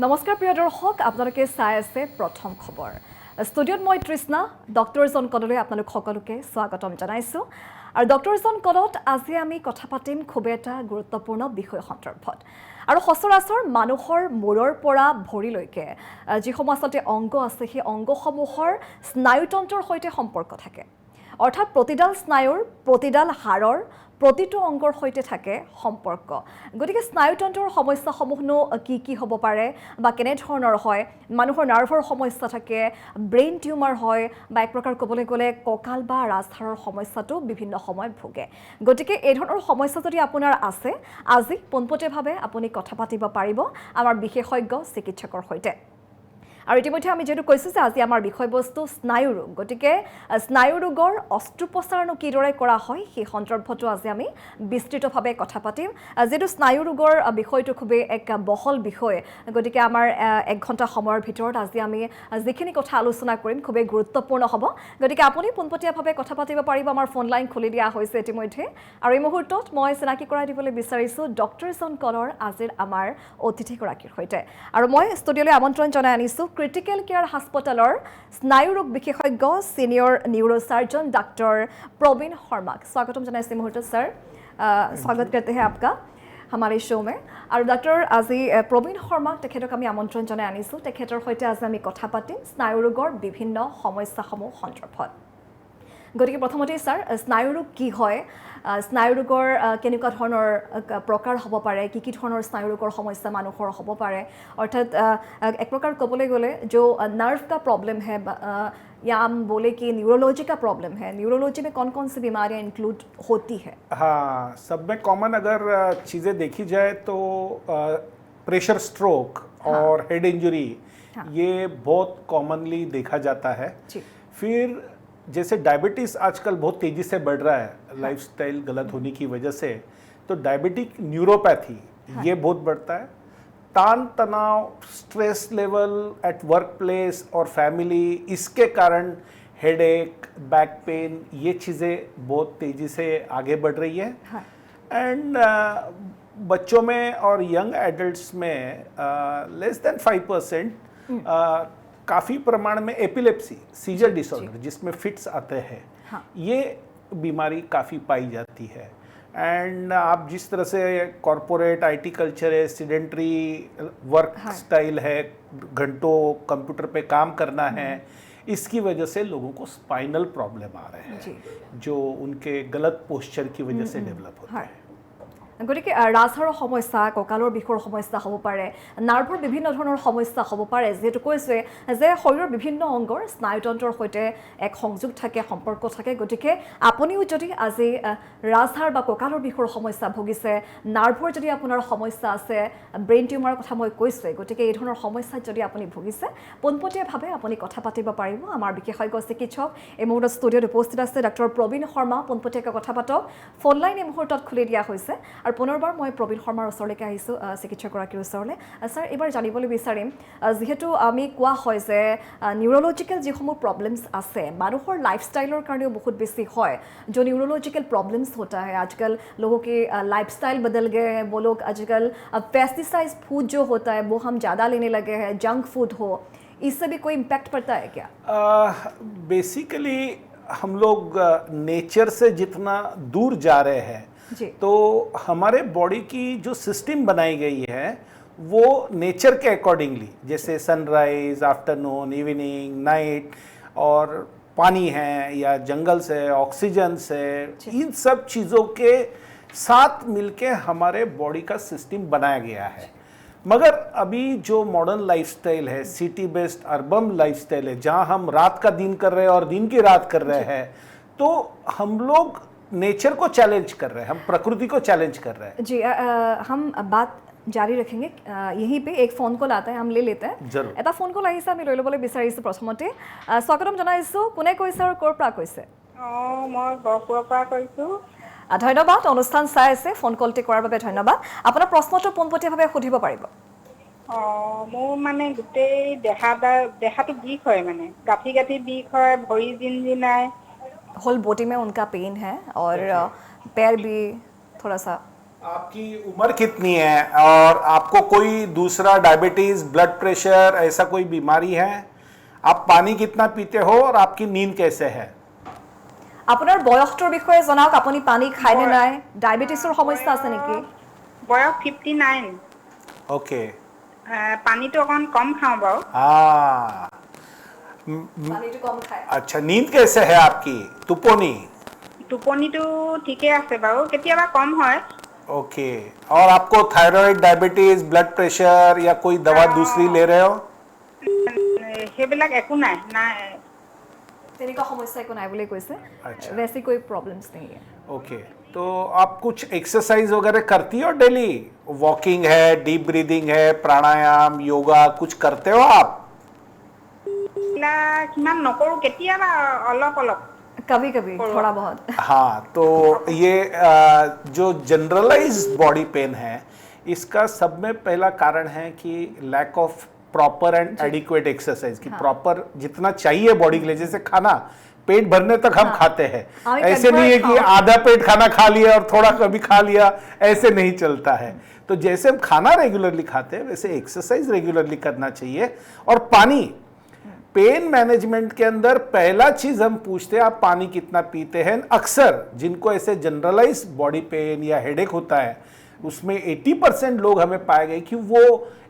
নমস্কাৰ প্ৰিয় দৰ্শক আপোনালোকে চাই আছে প্ৰথম খবৰ ষ্টুডিঅ'ত মই তৃষ্ণা ডক্টৰ জন কললৈ আপোনালোক সকলোকে স্বাগতম জনাইছোঁ আৰু ডক্টৰ জন কলত আজি আমি কথা পাতিম খুব এটা গুৰুত্বপূৰ্ণ বিষয় সন্দৰ্ভত আৰু সচৰাচৰ মানুহৰ মূৰৰ পৰা ভৰিলৈকে যিসমূহ আচলতে অংগ আছে সেই অংগসমূহৰ স্নায়ুতন্ত্ৰৰ সৈতে সম্পৰ্ক থাকে অৰ্থাৎ প্ৰতিডাল স্নায়ুৰ প্ৰতিডাল হাড়ৰ প্ৰতিটো অংগৰ সৈতে থাকে সম্পৰ্ক গতিকে স্নায়ুতন্ত্ৰৰ সমস্যাসমূহনো কি হ'ব পাৰে বা কেনে ধৰণৰ হয় মানুহৰ নাৰ্ভৰ সমস্যা থাকে ব্ৰেইন টিউমাৰ হয় বা এক প্ৰকাৰ ক'বলৈ গ'লে কঁকাল বা ৰাজহাড়ৰ সমস্যাটো বিভিন্ন সময়ত ভোগে গতিকে এই ধৰণৰ সমস্যা যদি আপোনাৰ আছে আজি পোনপটীয়াভাৱে আপুনি কথা পাতিব পাৰিব আমাৰ বিশেষজ্ঞ চিকিৎসকৰ সৈতে আৰু ইতিমধ্যে আমি যেটো কৈছো যে আজি আমাৰ বিষয়বস্তু স্নায়ু ৰোগ গতিকে স্নায়ু ৰোগৰ অস্ত্ৰোপচাৰনো কিদৰে কৰা হয় সেই সন্দৰ্ভতো আজি আমি বিস্তৃতভাৱে কথা পাতিম যেটো স্নায়ু ৰোগৰ বিষয়টো খুব এক বহল বিষয় গতিকে আমাৰ 1 ঘণ্টা সময়ৰ ভিতৰত আজি আমি যিখিনি কথা আলোচনা কৰিম খুব গুৰুত্বপূৰ্ণ হ'ব গতিকে আপুনি পোনপটীয়াভাৱে কথা পাতিব পাৰিব আমাৰ ফোন লাইন খুলি দিয়া হৈছে ইতিমধ্যে আৰু এই মুহূৰ্তত মই চিনাকি কৰাই দিবলৈ বিচাৰিছো ডক্টৰ জন কলৰ আজিৰ আমাৰ অতিথি গৰাকীৰ সৈতে আৰু মই ষ্টুডিঅ'লৈ আমন্ত্ৰণ জনাই আনিছো क्रिटिकल केयर हस्पिटलर स्नायु रोग विशेषज्ञ senior neurosurgeon doctor Praveen Sharma स्वागतम जनाइसे मुहूर्त सर स्वागत करते हैं आपका हमारे शो में और डॉक्टर आज प्रवीण शर्मा तेखेतक आमी आमंत्रण जनाइ आनिছো तेखेतर सहित आज आमी कथा पातिम स्नायु रोगर विभिन्न समस्याসমূह सन्दर्भत गतिके प्रथमते सर स्नायु रोग की হয় स्नायु रोगर केनेকুৱা ধৰণৰ প্ৰকাৰ হ'ব পাৰে কি ধৰণৰ স্নায়ু रोगर समस्या মানুহৰ হ'ব পাৰে अर्थात एक प्रकार ক'বলৈ গ'লে जो नर्व का प्रॉब्लम है या हम बोले कि न्यूरोलॉजी का प्रॉब्लम है न्यूरोलॉजी में कौन-कौन सी बीमारियां इंक्लूड होती है हाँ सब में कॉमन अगर चीज़ें देखी जाए तो प्रेशर स्ट्रोक और हेड इंजरी ये बहुत कॉमनली देखा जाता है फिर जैसे डायबिटीज़ आजकल बहुत तेज़ी से बढ़ रहा है लाइफस्टाइल गलत होने की वजह से तो डायबिटिक न्यूरोपैथी ये बहुत बढ़ता है तान तनाव stress level at work place और फैमिली इसके कारण हेडेक बैक पेन ये चीज़ें बहुत तेज़ी से आगे बढ़ रही है एंड बच्चों में और यंग एडल्ट्स में लेस देन 5% काफ़ी प्रमाण में एपिलेप्सी सीजर डिसऑर्डर जिसमें फिट्स आते हैं ये बीमारी काफ़ी पाई जाती है एंड आप जिस तरह से कॉरपोरेट आईटी कल्चर है सीडेंट्री वर्क स्टाइल है घंटों कंप्यूटर पे काम करना है इसकी वजह से लोगों को स्पाइनल प्रॉब्लम आ रहे हैं जो उनके गलत पोस्चर की वजह से डेवलप होते हैं গতিকে ৰাজহাড়ৰ সমস্যা কঁকালৰ বিষৰ সমস্যা হ'ব পাৰে নাৰ্ভৰ বিভিন্ন ধৰণৰ সমস্যা হ'ব পাৰে যেটো কৈছে যে শৰীৰৰ বিভিন্ন অংগৰ স্নায়ুতন্ত্ৰৰ সৈতে এক সংযোগ থাকে সম্পৰ্ক থাকে গতিকে আপুনিও যদি আজি ৰাজহাড় বা কঁকালৰ বিষৰ সমস্যা ভুগিছে নাৰ্ভৰ যদি আপোনাৰ সমস্যা আছে ব্ৰেইন টিউমাৰৰ কথা মই কৈছে গতিকে এই ধৰণৰ সমস্যা যদি আপুনি ভুগিছে পোনপটীয়াভাৱে আপুনি কথা পাতিব পাৰিব আমাৰ বিশেষজ্ঞ চিকিৎসক এই মুহূৰ্তত ষ্টুডিঅ'ত উপস্থিত আছে ডক্টৰ প্ৰবীণ শৰ্মা পোনপটীয়াকৈ কথা পাতক ফোন লাইন এই মুহূৰ্তত খুলি দিয়া হৈছে আৰু পুনৰবাৰ মই প্ৰবীণ শৰ্মাৰ ওচৰলৈকে আহিছোঁ চিকিৎসকগৰাকীৰ ওচৰলৈ স্যাৰ এবাৰ জানিবলৈ বিচাৰিম যেহেতু আমি কোৱা হয় যে নিউৰোলজিক্যাল যিসমূহ प्रॉब्लम्स আছে মানুহৰ লাইফস্টাইলৰ কাৰণেও বহুত বেছি হয় जो न्यूरोलॉजिकल प्रॉब्लम्स होता है आजकल लोगों के लाइफस्टाइल बदल गए हैं वो लोग आजकल पेस्टिसाइड फूड जो होता है वो हम ज़्यादा लेने लगे हैं जंक फूड हो इससे भी कोई इम्पैक्ट पड़ता है क्या बेसिकली हम लोग नेचर से जितना दूर जा रहे हैं तो हमारे बॉडी की जो सिस्टम बनाई गई है वो नेचर के अकॉर्डिंगली जैसे सनराइज आफ्टरनून इवनिंग नाइट और पानी है या जंगल से ऑक्सीजन से इन सब चीज़ों के साथ मिलके हमारे बॉडी का सिस्टम बनाया गया है मगर अभी जो मॉडर्न लाइफस्टाइल है सिटी बेस्ड अर्बन लाइफस्टाइल है जहाँ हम रात का दिन कर रहे हैं और दिन की रात कर रहे हैं तो हम लोग नेचर को चैलेंज कर रहे हैं हम प्रकृति को चैलेंज कर रहे हैं जी हम बात জাৰি ৰাখিম यहीं पे एक फोन कॉल आता है हम ले लेते हैं এটা ফোন কল আহিছে আমি লৈ ল'বলৈ বিচাৰিছো প্ৰথমতে স্বাগতম জনাইছো কোনে কৈছে আৰু ক'ৰ পৰা কৈছে মই গহপুৰৰ পৰা কৈছো ধন্যবাদ অনুষ্ঠান চাই আছে ফোন কলটি কৰাৰ বাবে ধন্যবাদ আপোনাৰ প্ৰশ্নটো পোনপটীয়াভাৱে সুধিব পাৰিব মোৰ মানে গোটেই দেহাটো বিষ হয় মানে গাঁঠি বিষ হয় ভৰি জিনজিনাই होल बॉडी में उनका पेन है और पैर भी थोड़ा सा आपकी उम्र कितनी है और आपको कोई दूसरा डायबिटीज, ब्लड प्रेशर, ऐसा कोई बीमारी है? आप पानी कितना पीते हो और आपकी नींद कैसे है? আপোনাৰ বয়সটোৰ বিষয়ে জনাওক আপুনি পানী খায় নে নাই ডায়াবেটিছৰ সমস্যা আছে নেকি বয়স 59 ओके পানীটো অকণ কম খাওঁ বাৰু हाँ পানীটো কম খায় अच्छा, नींद कैसे है आपकी? तुपोनी? টোপনিটো ঠিকে আছে বাৰু কেতিয়াবা কম হয় ओके। और आपको थायराइड, डायबिटीज, ब्लड प्रेशर या कोई दवा दूसरी ले रहे हो? সেইবিলাক একো নাই নাই তেনেকুৱা সমস্যা একো নাই বুলি কৈছে আচ্ছা। वैसे कोई प्रॉब्लम्स नहीं है ओके, तो आप कुछ एक्सरसाइज वगैरह करती हो डेली? वॉकिंग है, डीप ब्रीदिंग है, प्राणायाम, योगा, कुछ करते हो आप? এইবিলাক সিমান নকৰোঁ কেতিয়াবা অলপ অলপ कभी कभी थोड़ा बहुत हाँ, तो ये जो जनरलाइज बॉडी पेन है, इसका सब में पहला कारण है कि lack of proper and adequate exercise की प्रॉपर जितना चाहिए बॉडी के लिए, जैसे खाना पेट भरने तक हम खाते हैं, ऐसे नहीं है कि आधा पेट खाना खा लिया और थोड़ा कभी खा लिया, ऐसे नहीं चलता है। तो जैसे हम खाना रेगुलरली खाते हैं वैसे एक्सरसाइज रेगुलरली करना चाहिए। और पानी, पेन मैनेजमेंट के अंदर पहला चीज हम पूछते हैं आप पानी कितना पीते हैं। अक्सर जिनको ऐसे जनरलाइज बॉडी पेन या हेडेक होता है उसमें 80% लोग हमें पाए गए कि वो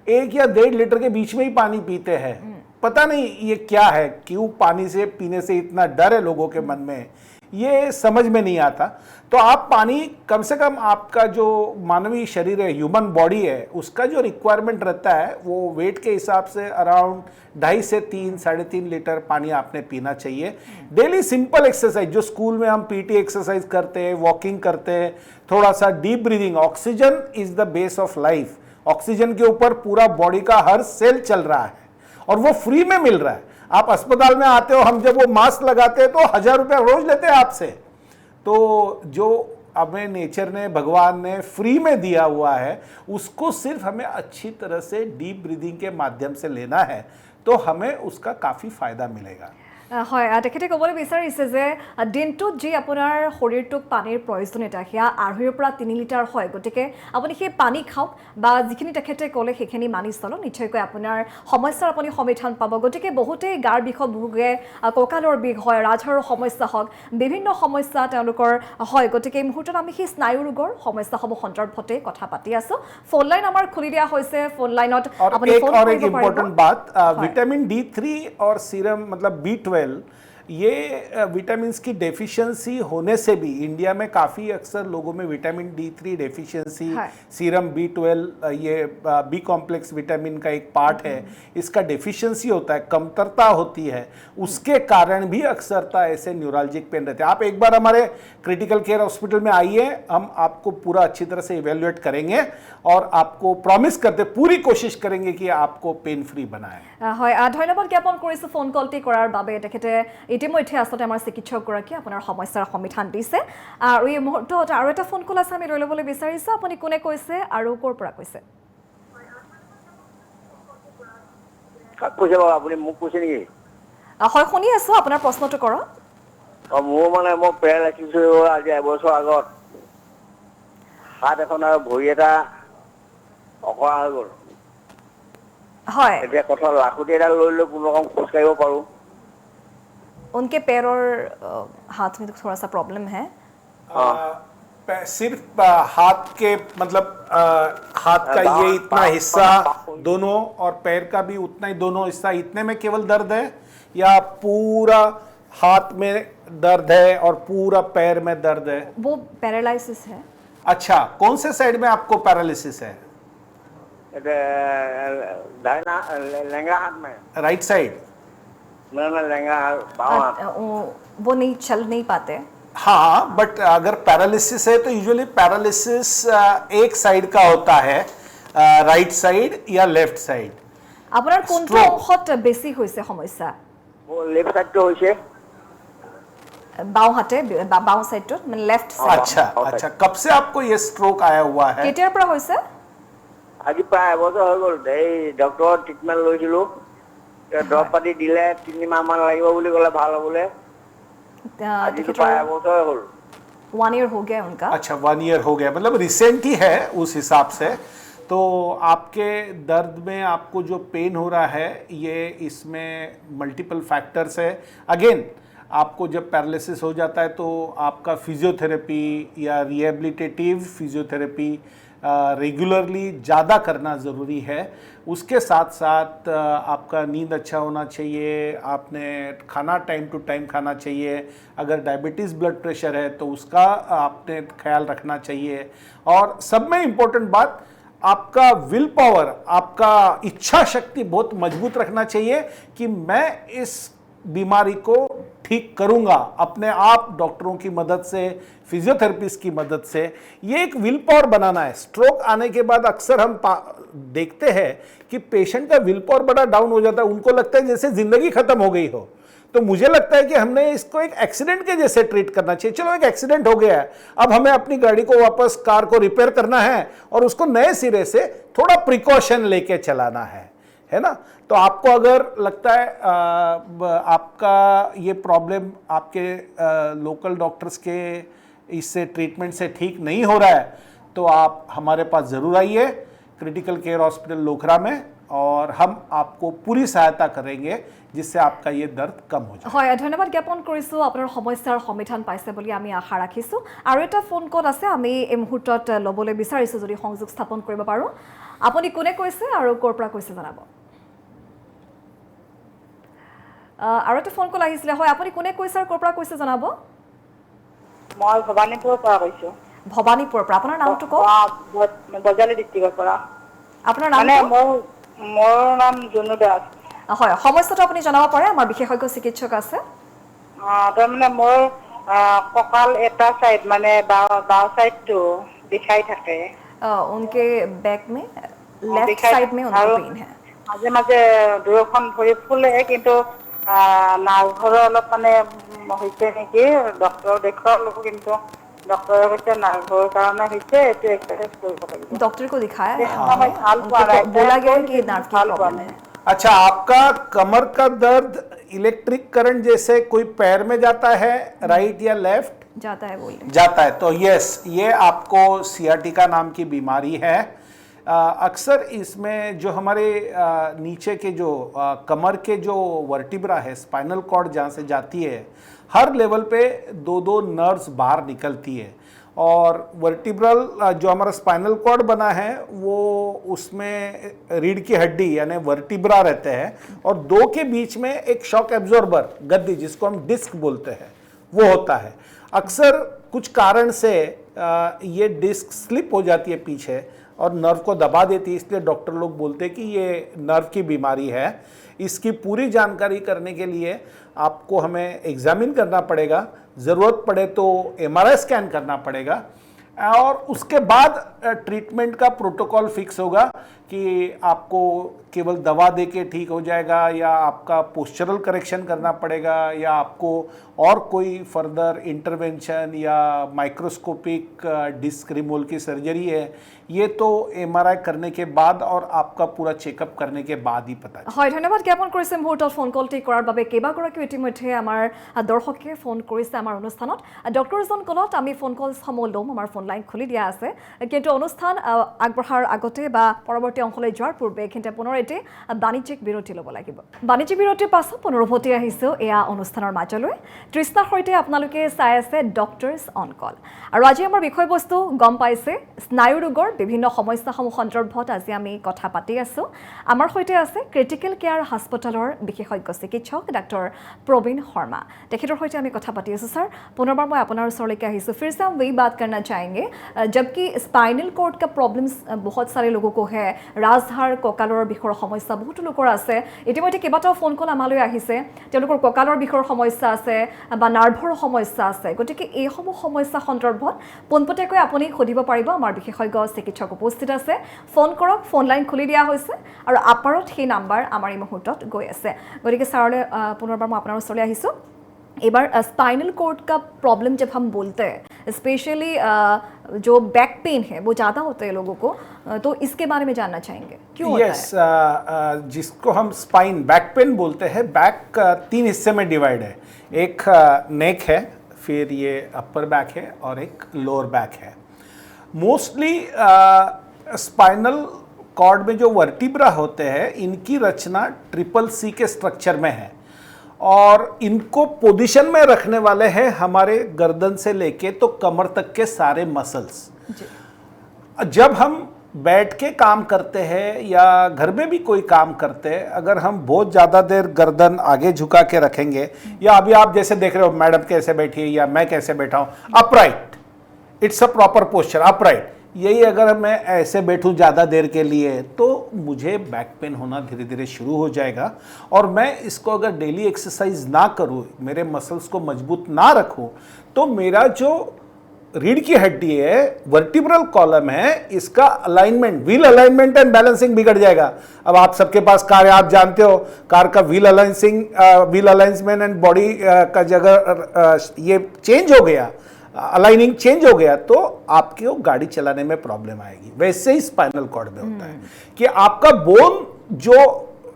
1 या 1.5 लीटर के बीच में ही पानी पीते हैं। पता नहीं ये क्या है, क्यों पानी से पीने से इतना डर है लोगों के मन में, ये समझ में नहीं आता। तो आप पानी कम से कम, आपका जो मानवीय शरीर है, ह्यूमन बॉडी है, उसका जो रिक्वायरमेंट रहता है वो वेट के हिसाब से अराउंड 2.5 से 3, 3.5 लीटर पानी आपने पीना चाहिए। डेली सिंपल एक्सरसाइज जो स्कूल में हम पीटी एक्सरसाइज करते हैं, वॉकिंग करते हैं, थोड़ा सा deep breathing, oxygen is the base of life. Oxygen के ऊपर पूरा बॉडी का हर सेल चल रहा है और वो फ्री में मिल रहा है। आप अस्पताल में आते हो, हम जब वो मास्क लगाते हैं तो 1000 रुपया रोज लेते हैं आपसे। तो जो हमें नेचर ने, भगवान ने फ्री में दिया हुआ है, उसको सिर्फ हमें अच्छी तरह से डीप ब्रीदिंग के माध्यम से लेना है, तो हमें उसका काफ़ी फायदा मिलेगा। হয় তেখেতে ক'বলৈ বিচাৰিছে যে দিনটোত যি আপোনাৰ শৰীৰটোক পানীৰ প্ৰয়োজনীয়তা সেয়া 2.5 পৰা 3 লিটাৰ হয় গতিকে আপুনি সেই পানী খাওক বা যিখিনি তেখেতে ক'লে সেইখিনি মানি চলক নিশ্চয়কৈ আপোনাৰ সমস্যাৰ আপুনি সমাধান পাব গতিকে বহুতেই গাৰ বিষত ভোগে কঁকালৰ বিষ হয় ৰাজহাড়ৰ সমস্যা হওক বিভিন্ন সমস্যা তেওঁলোকৰ হয় গতিকে এই মুহূৰ্তত আমি সেই স্নায়ু ৰোগৰ সমস্যাসমূহ সন্দৰ্ভতে কথা পাতি আছো ফোন লাইন আমাৰ খুলি দিয়া হৈছে ফোন লাইনত আপুনি ফোন কৰিব পাৰিব इम्पोर्टेंट बात, विटामिन D3 और सीरम मतलब B12, ये विटामिन की डेफिशिएंसी होने से भी इंडिया में काफ़ी अक्सर लोगों में vitamin D3 deficiency, serum B12, ये बी कॉम्प्लेक्स विटामिन का एक पार्ट है, इसका डेफिशिएंसी होता है, कमतरता होती है, उसके कारण भी अक्सरता ऐसे न्यूरॉलजिक पेन रहते हैं। आप एक बार हमारे क्रिटिकल केयर हॉस्पिटल में आइए, हम आपको पूरा अच्छी तरह से इवेल्युएट करेंगे और आपको प्रॉमिस करते पूरी कोशिश करेंगे कि आपको पेन फ्री बनाएं। হয় ধন্যবাদ জ্ঞাপন কৰিছোঁ ফোন কলটি কৰাৰ বাবে তেখেতে ইতিমধ্যে আচলতে আমাৰ চিকিৎসকগৰাকীয়ে আপোনাৰ সমস্যাৰ সমাধান দিছে আৰু এই মুহূৰ্তত আৰু এটা ফোন কল আছে আমি লৈ ল'বলৈ বিচাৰিছোঁ আপুনি কোনে কৈছে আৰু ক'ৰ পৰা কৈছে কৈছে বাৰু আপুনি মোক কৈছে নেকি হয় শুনি আছোঁ আপোনাৰ প্ৰশ্নটো কৰক মোৰ মানে মই পেৰালাইচিছ হৈ আজি এবছৰ আগত হাত এখন আৰু ভৰি এটা অকৰা হৈ গ'ল হয় এতিয়া কথা লাখুটি এটা লৈ লৈ কোনো ৰকম খোজ কাঢ়িব পাৰোঁ उनके पैर और हाथ में थोड़ा सा प्रॉब्लम है सिर्फ हाथ के मतलब हाथ का ये इतना हिस्सा दोनों और पैर का भी उतना ही दोनों हिस्सा इतने में केवल दर्द है या पूरा हाथ में दर्द है और पूरा पैर में दर्द है वो पैरालिसिस है अच्छा कौन से साइड में आपको पैरालिसिस है लहंगा हाथ में राइट साइड लहंगा वो नहीं चल नहीं पाते हाँ बट अगर पैरालिसिस है तो यूजुअली पैरालिसिस एक साइड का होता है राइट साइड या लेफ्ट साइड আপোনাৰ কোনটো অংশত বেছি হৈছে সমস্যা वो लेफ्ट साइड तो होइছে बाव हाथे बाव साइडটো মানে लेफ्ट साइड अच्छा अच्छा कब से आपको ये स्ट्रोक आया हुआ है কেতিয়াৰ পৰা হৈছে আজি প্ৰায় এবছৰ হৈ গ'ল এই ডক্টৰৰ ট্ৰিটমেণ্ট লৈছিলোঁ দৰৱ পাতি দিলে 3 মাহ মান লাগিব বুলি ক'লে ভাল হ'বলৈ আজি প্ৰায় এবছৰ হ'ল 1 ईयर हो गया उनका। अच्छा 1 ईयर हो गया, मतलब रिसेंट ही है उस हिसाब से। तो आपके दर्द में आपको जो पेन हो रहा है ये इसमें मल्टीपल फैक्टर्स है। अगेन आपको जब पैरालिसिस हो जाता है तो आपका फिजियोथेरेपी या रिहेबिलिटेटिव फिजियोथेरेपी रेगुलरली ज़्यादा करना ज़रूरी है। उसके साथ साथ आपका नींद अच्छा होना चाहिए, आपने खाना टाइम टू टाइम खाना चाहिए, अगर डायबिटीज़ ब्लड प्रेशर है तो उसका आपने ख्याल रखना चाहिए, और सब में इम्पोर्टेंट बात आपका विल पावर, आपका इच्छा शक्ति बहुत मजबूत रखना चाहिए कि मैं इस बीमारी को ठीक करूंगा अपने आप, डॉक्टरों की मदद से, फिजियोथेरेपिस्ट की मदद से। ये एक विल पावर बनाना है। स्ट्रोक आने के बाद अक्सर हम देखते हैं कि पेशेंट का विल पावर बड़ा डाउन हो जाता है, उनको लगता है जैसे जिंदगी खत्म हो गई हो। तो मुझे लगता है कि हमने इसको एक एक्सीडेंट के जैसे ट्रीट करना चाहिए। चलो एक एक्सीडेंट हो गया है, अब हमें अपनी गाड़ी को वापस, कार को रिपेयर करना है और उसको नए सिरे से थोड़ा प्रिकॉशन लेके चलाना है ना। तो आपको अगर लगता है आपका ये प्रॉब्लम आपके लोकल डॉक्टर्स के इससे ट्रीटमेंट से ठीक नहीं हो रहा है तो आप हमारे पास ज़रूर आइए क्रिटिकल केयर हॉस्पिटल लोखरा में, और हम आपको पूरी सहायता करेंगे जिससे आपका ये दर्द कम हो जाए। হয়, ধন্যবাদ জ্ঞাপন কৰিছোঁ। আপোনাৰ সমস্যাৰ সমাধান পাইছে বুলি আমি আশা ৰাখিছোঁ। আৰু এটা ফোন কল আছে, আমি এই মুহূৰ্তত ল'বলৈ বিচাৰিছোঁ, যদি সংযোগ স্থাপন কৰিব পাৰোঁ। আপুনি কোনে কৈছে আৰু ক'ৰ পৰা কৈছে জনাব। আৰু এটা ফোন কল আহিছিলে। হয়, আপুনি কোনে কৈছে আৰু ক'ৰ পৰা কৈছে জনাব। মই ভবানীপুৰৰ পৰা কৈছোঁ। ভবানীপুৰৰ পৰা। আপোনাৰ নামটো কওক। বজালী ডিষ্ট্ৰিক্টৰ পৰা। আপোনাৰ মানে নামটো? মোৰ নাম জুনু দাস। হয়, সমস্যাটো আপুনি জনাব পাৰে, আমাৰ বিশেষজ্ঞ চিকিৎসক আছে। তাৰমানে মোৰ কঁকাল এটা চাইড, মানে বাওঁ চাইডটো বিষাই থাকে। उनके बैक में लेफ्ट साइड में उनको पेन है। মাজে মাজে দুয়োখন ভৰি ফুলে, কিন্তু নাৰ্ভৰ অলপ মানে হৈছে নেকি, ডক্টৰ দেখুৱালো, কিন্তু ডক্টৰে কৈছে নাৰ্ভৰ কাৰণে হৈছে, এইটো এক্সাৰচাইজ কৰিব লাগিব। डॉक्टर को दिखाया है, उनको बोला गया है कि नर्व की प्रॉब्लम है। अच्छा, आपका कमर का दर्द इलेक्ट्रिक करंट जैसे कोई पैर में जाता है, राइट या लेफ्ट? जाता है, बोलिए। जाता है, तो यस, ये आपको सियाटिका नाम की बीमारी है। अक्सर इसमें जो हमारे नीचे के जो कमर के जो वर्टिब्रा है, स्पाइनल कॉर्ड जहाँ से जाती है, हर लेवल पे दो दो नर्व्स बाहर निकलती है, और वर्टिब्रल जो हमारा स्पाइनल कॉर्ड बना है वो उसमें रीढ़ की हड्डी यानी वर्टिब्रा रहते हैं, और दो के बीच में एक शॉक एब्जॉर्बर गद्दी, जिसको हम डिस्क बोलते हैं, वो होता है। अक्सर कुछ कारण से ये डिस्क स्लिप हो जाती है पीछे और नर्व को दबा देती है, इसलिए डॉक्टर लोग बोलते हैं कि ये नर्व की बीमारी है। इसकी पूरी जानकारी करने के लिए आपको हमें एग्जामिन करना पड़ेगा, ज़रूरत पड़े तो MRI स्कैन करना पड़ेगा, और उसके बाद ट्रीटमेंट का प्रोटोकॉल फिक्स होगा कि आपको केवल दवा दे के ठीक हो जाएगा, या आपका पोस्चरल करेक्शन करना पड़ेगा, या आपको और कोई फर्दर इंटरवेंशन या माइक्रोस्कोपिक डिस्क रिमूवल की सर्जरी है। ये तो MRI करने के बाद और आपका पूरा चेकअप करने के बाद ही पता चले। হয়, ধন্যবাদ জ্ঞাপন কৰিছে মুহূৰ্তত ফোন কলটি কৰাৰ বাবে। কেইবাগৰাকীও ইতিমধ্যে আমাৰ দৰ্শকে ফোন কৰিছে আমাৰ অনুষ্ঠানত। ডক্টৰজন কলত আমি ফোন কলসমূহ ল'ম, আমাৰ ফোন লাইন খুলি দিয়া আছে, কিন্তু অনুষ্ঠান আগবঢ়াৰ আগতে বা পৰৱৰ্তী অংশলৈ যোৱাৰ পূৰ্বে এইখিনিতে পুনৰ এটি বাণিজ্যিক বিৰতি ল'ব লাগিব। বাণিজ্যিক বিৰতিৰ পাছত পুনৰ উভতি আহিছোঁ এয়া অনুষ্ঠানৰ মাজলৈ। তৃষ্ণাৰ সৈতে আপোনালোকে চাই আছে ডক্টৰছ অন কল, আৰু আজি আমাৰ বিষয়বস্তু গম পাইছে, স্নায়ু ৰোগৰ বিভিন্ন সমস্যাসমূহ সন্দৰ্ভত আজি আমি কথা পাতি আছোঁ। আমাৰ সৈতে আছে ক্ৰিটিকেল কেয়াৰ হাস্পতালৰ বিশেষজ্ঞ চিকিৎসক ডাক্তৰ प्रवीण शर्मा। तेखितर सहित आमी कथा पाती आसो। सर, पुनर्बार मैं आपनार ओसरলৈকে আহিছোঁ। फिर से हम वही बात करना चाहेंगे, जबकि स्पाइनल कॉर्ड का प्रॉब्लम्स बहुत सारे लोगों को है, राजहाड़ ककाলৰ বিষৰ সমস্যা বহুত লোকৰ আছে। ইতিমধ্যে কেইবাটাও ফোন কল আমালৈ আহিছে, তেওঁলোকৰ ককালৰ বিষৰ সমস্যা আছে বা নাৰ্ভৰ সমস্যা আছে। গতিকে এইসমূহ সমস্যা সন্দৰ্ভত পোনপটীয়াকৈ আপুনি সুধিব পাৰিব, আমাৰ বিশেষজ্ঞ চিকিৎসক উপস্থিত আছে। ফোন কৰক, ফোন লাইন খুলি দিয়া হৈছে, আৰু আপাৰত সেই নাম্বাৰ আমাৰ এই মুহূৰ্তত গৈ আছে। গতিকে ছাৰলৈ পুনৰবাৰ মই আপোনাৰ ওচৰলৈ আহিছোঁ। एबार स्पाइनल कॉर्ड का प्रॉब्लम जब हम बोलते हैं, स्पेशली जो बैक पेन है वो ज़्यादा होते हैं लोगों को, तो इसके बारे में जानना चाहेंगे क्यों होता है? जिसको हम स्पाइन बैक पेन बोलते हैं, बैक 3 हिस्से में डिवाइड है। एक नेक है, फिर ये अपर बैक है और एक लोअर बैक है। मोस्टली स्पाइनल कॉर्ड में जो वर्टिब्रा होते हैं इनकी रचना ट्रिपल सी के स्ट्रक्चर में है और इनको पोजीशन में रखने वाले हैं हमारे गर्दन से लेके तो कमर तक के सारे मसल्स। जब हम बैठ के काम करते हैं या घर में भी कोई काम करते हैं, अगर हम बहुत ज़्यादा देर गर्दन आगे झुका के रखेंगे या अभी आप जैसे देख रहे हो मैडम कैसे बैठी है या मैं कैसे बैठा हूँ, upright, it's a proper posture, upright, यही अगर मैं ऐसे बैठूं ज़्यादा देर के लिए तो मुझे बैक पेन होना धीरे धीरे शुरू हो जाएगा। और मैं इसको अगर डेली एक्सरसाइज ना करूं, मेरे मसल्स को मजबूत ना रखूं, तो मेरा जो रीढ़ की हड्डी है, वर्टिब्रल कॉलम है, इसका alignment, wheel alignment and balancing बिगड़ जाएगा। अब आप सबके पास कार है, आप जानते हो कार का व्हील अलाइंसमेंट एंड बॉडी का जगह ये चेंज हो गया, अलाइनिंग चेंज हो गया, तो आपको गाड़ी चलाने में प्रॉब्लम आएगी। वैसे ही स्पाइनल कॉर्ड में होता है कि आपका बोन जो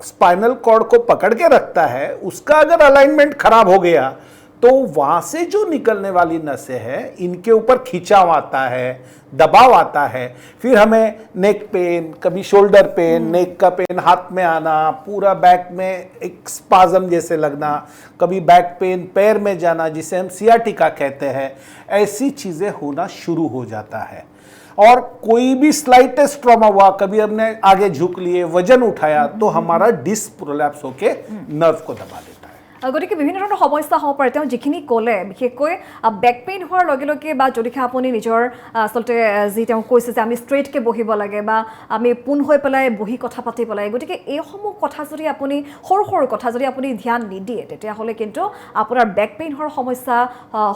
स्पाइनल कॉर्ड को पकड़ के रखता है उसका अगर अलाइनमेंट खराब हो गया तो वहां से जो निकलने वाली नसें हैं इनके ऊपर खिंचाव आता है, दबाव आता है, फिर हमें नेक पेन, कभी शोल्डर पेन, नेक का पेन, हाथ में आना, पूरा बैक में एक स्पाज्म जैसे लगना, कभी बैक पेन पैर में जाना जिसे हम सियाटिका कहते हैं, ऐसी चीजें होना शुरू हो जाता है। और कोई भी स्लाइटेस्ट ट्रॉमा हुआ, कभी हमने आगे झुक लिए, वजन उठाया, तो हमारा डिस्क प्रोलैप्स होके नर्व को दबा देता है। গতিকে বিভিন্ন ধৰণৰ সমস্যা হ'ব পাৰে। তেওঁ যিখিনি ক'লে বিশেষকৈ বেক পেইন হোৱাৰ লগে লগে বা যদিহে আপুনি নিজৰ আচলতে যি তেওঁ কৈছে যে আমি ষ্ট্ৰেইটকৈ বহিব লাগে বা আমি পোন হৈ পেলাই বহি কথা পাতিব লাগে, গতিকে এইসমূহ কথা যদি আপুনি সৰু সৰু কথা যদি আপুনি ধ্যান নিদিয়ে তেতিয়াহ'লে কিন্তু আপোনাৰ বেক পেইন হোৱাৰ সমস্যা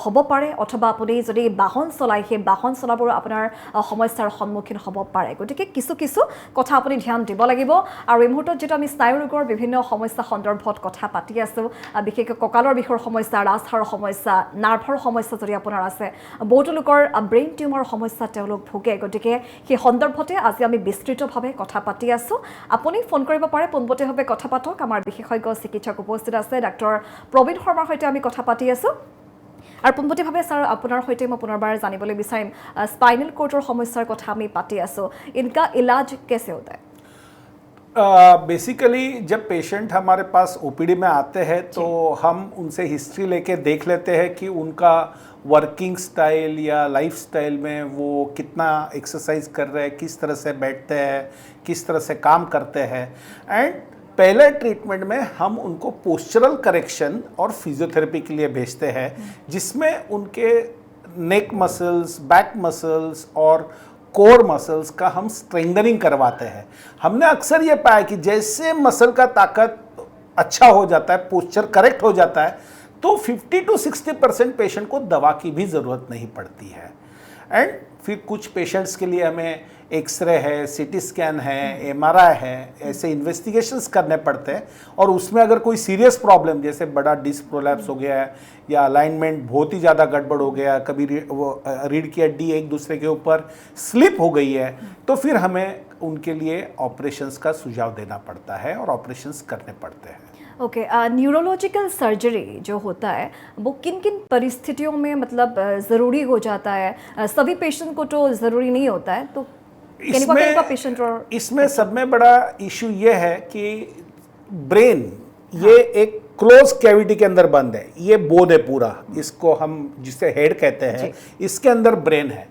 হ'ব পাৰে, অথবা আপুনি যদি বাহন চলায় সেই বাহন চলাবোৰো আপোনাৰ সমস্যাৰ সন্মুখীন হ'ব পাৰে। গতিকে কিছু কিছু কথা আপুনি ধ্যান দিব লাগিব। আৰু এই মুহূৰ্তত যিটো আমি স্নায়ু ৰোগৰ বিভিন্ন সমস্যা সন্দৰ্ভত কথা পাতি আছোঁ, বিশেষকৈ কঁকালৰ বিষৰ সমস্যা, ৰাজহাড়ৰ সমস্যা, নাৰ্ভৰ সমস্যা যদি আপোনাৰ আছে, বহুতো লোকৰ ব্ৰেইন টিউমাৰৰ সমস্যা তেওঁলোক ভোগে। গতিকে সেই সন্দৰ্ভতে আজি আমি বিস্তৃতভাৱে কথা পাতি আছোঁ। আপুনি ফোন কৰিব পাৰে, পোনপটীয়াভাৱে কথা পাতক। আমাৰ বিশেষজ্ঞ চিকিৎসক উপস্থিত আছে, ডাক্তৰ প্ৰবীণ শৰ্মাৰ সৈতে আমি কথা পাতি আছোঁ। আৰু পোনপটীয়াভাৱে ছাৰ আপোনাৰ সৈতে মই পুনৰবাৰ জানিবলৈ বিচাৰিম, স্পাইনেল কৰ্ডৰ সমস্যাৰ কথা আমি পাতি আছোঁ, ইনকা ইলাজ कैसे होता है? बेसिकली जब पेशेंट हमारे पास ओपीडी में आते हैं तो हम उनसे हिस्ट्री लेके देख लेते हैं कि उनका वर्किंग स्टाइल या लाइफ स्टाइल में वो कितना एक्सरसाइज कर रहे हैं, किस तरह से बैठते हैं, किस तरह से काम करते हैं। एंड पहले ट्रीटमेंट में हम उनको पोस्चरल करेक्शन और फिजियोथेरेपी के लिए भेजते हैं, जिसमें उनके नेक मसल्स, बैक मसल्स और कोर मसल्स का हम स्ट्रेंथनिंग करवाते हैं। हमने अक्सर ये पाया कि जैसे मसल का ताकत अच्छा हो जाता है, पोस्चर करेक्ट हो जाता है, तो 50 to 60% पेशेंट को दवा की भी ज़रूरत नहीं पड़ती है। एंड फिर कुछ पेशेंट्स के लिए हमें एक्सरे है, सीटी स्कैन है, एमआरआई है, ऐसे इन्वेस्टिगेशंस करने पड़ते हैं। और उसमें अगर कोई सीरियस प्रॉब्लम जैसे बड़ा डिस्क प्रोलैप्स हो गया है या अलाइनमेंट बहुत ही ज़्यादा गड़बड़ हो गया, कभी रीढ़ की हड्डी एक दूसरे के ऊपर स्लिप हो गई है, तो फिर हमें उनके लिए ऑपरेशंस का सुझाव देना पड़ता है और ऑपरेशंस करने पड़ते हैं। ओके, न्यूरोलॉजिकल सर्जरी जो होता है वो किन किन परिस्थितियों में मतलब ज़रूरी हो जाता है? सभी पेशेंट को तो ज़रूरी नहीं होता है, तो इसमें सब में बड़ा इशू ये है कि ब्रेन ये एक क्लोज कैविटी के अंदर बंद है, ये बोन है पूरा, इसको हम जिसे हेड कहते हैं, इसके अंदर ब्रेन है।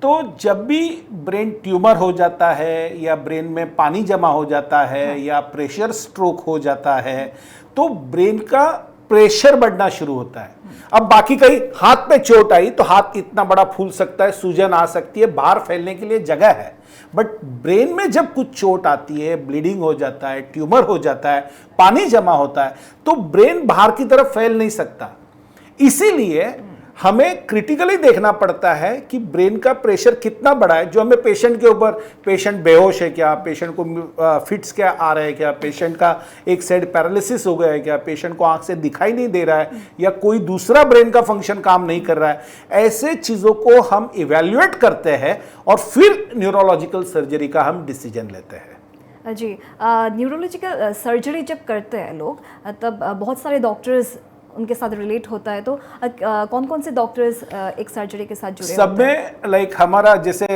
तो जब भी ब्रेन ट्यूमर हो जाता है या ब्रेन में पानी जमा हो जाता है या प्रेशर स्ट्रोक हो जाता है, तो ब्रेन का प्रेशर बढ़ना शुरू होता है। अब बाकी कहीं हाथ पे चोट आई तो हाथ इतना बड़ा फूल सकता है, सूजन आ सकती है, बाहर फैलने के लिए जगह है। बट ब्रेन में जब कुछ चोट आती है, ब्लीडिंग हो जाता है, ट्यूमर हो जाता है, पानी जमा होता है, तो ब्रेन बाहर की तरफ फैल नहीं सकता। इसीलिए हमें क्रिटिकली देखना पड़ता है कि ब्रेन का प्रेशर कितना बड़ा है, जो हमें पेशेंट के ऊपर, पेशेंट बेहोश है क्या, पेशेंट को फिट्स क्या आ रहे हैं क्या, पेशेंट का एक साइड पैरालिसिस हो गया है क्या, पेशेंट को आंख से दिखाई नहीं दे रहा है या कोई दूसरा ब्रेन का फंक्शन काम नहीं कर रहा है, ऐसे चीज़ों को हम इवेल्युएट करते हैं और फिर न्यूरोलॉजिकल सर्जरी का हम डिसीजन लेते हैं। जी, न्यूरोलॉजिकल सर्जरी जब करते हैं लोग, तब बहुत सारे डॉक्टर्स उनके साथ रिलेट होता है, तो कौन कौन से डॉक्टर्स एक सर्जरी के साथ जुड़े सब होते हैं? में लाइक हमारा जैसे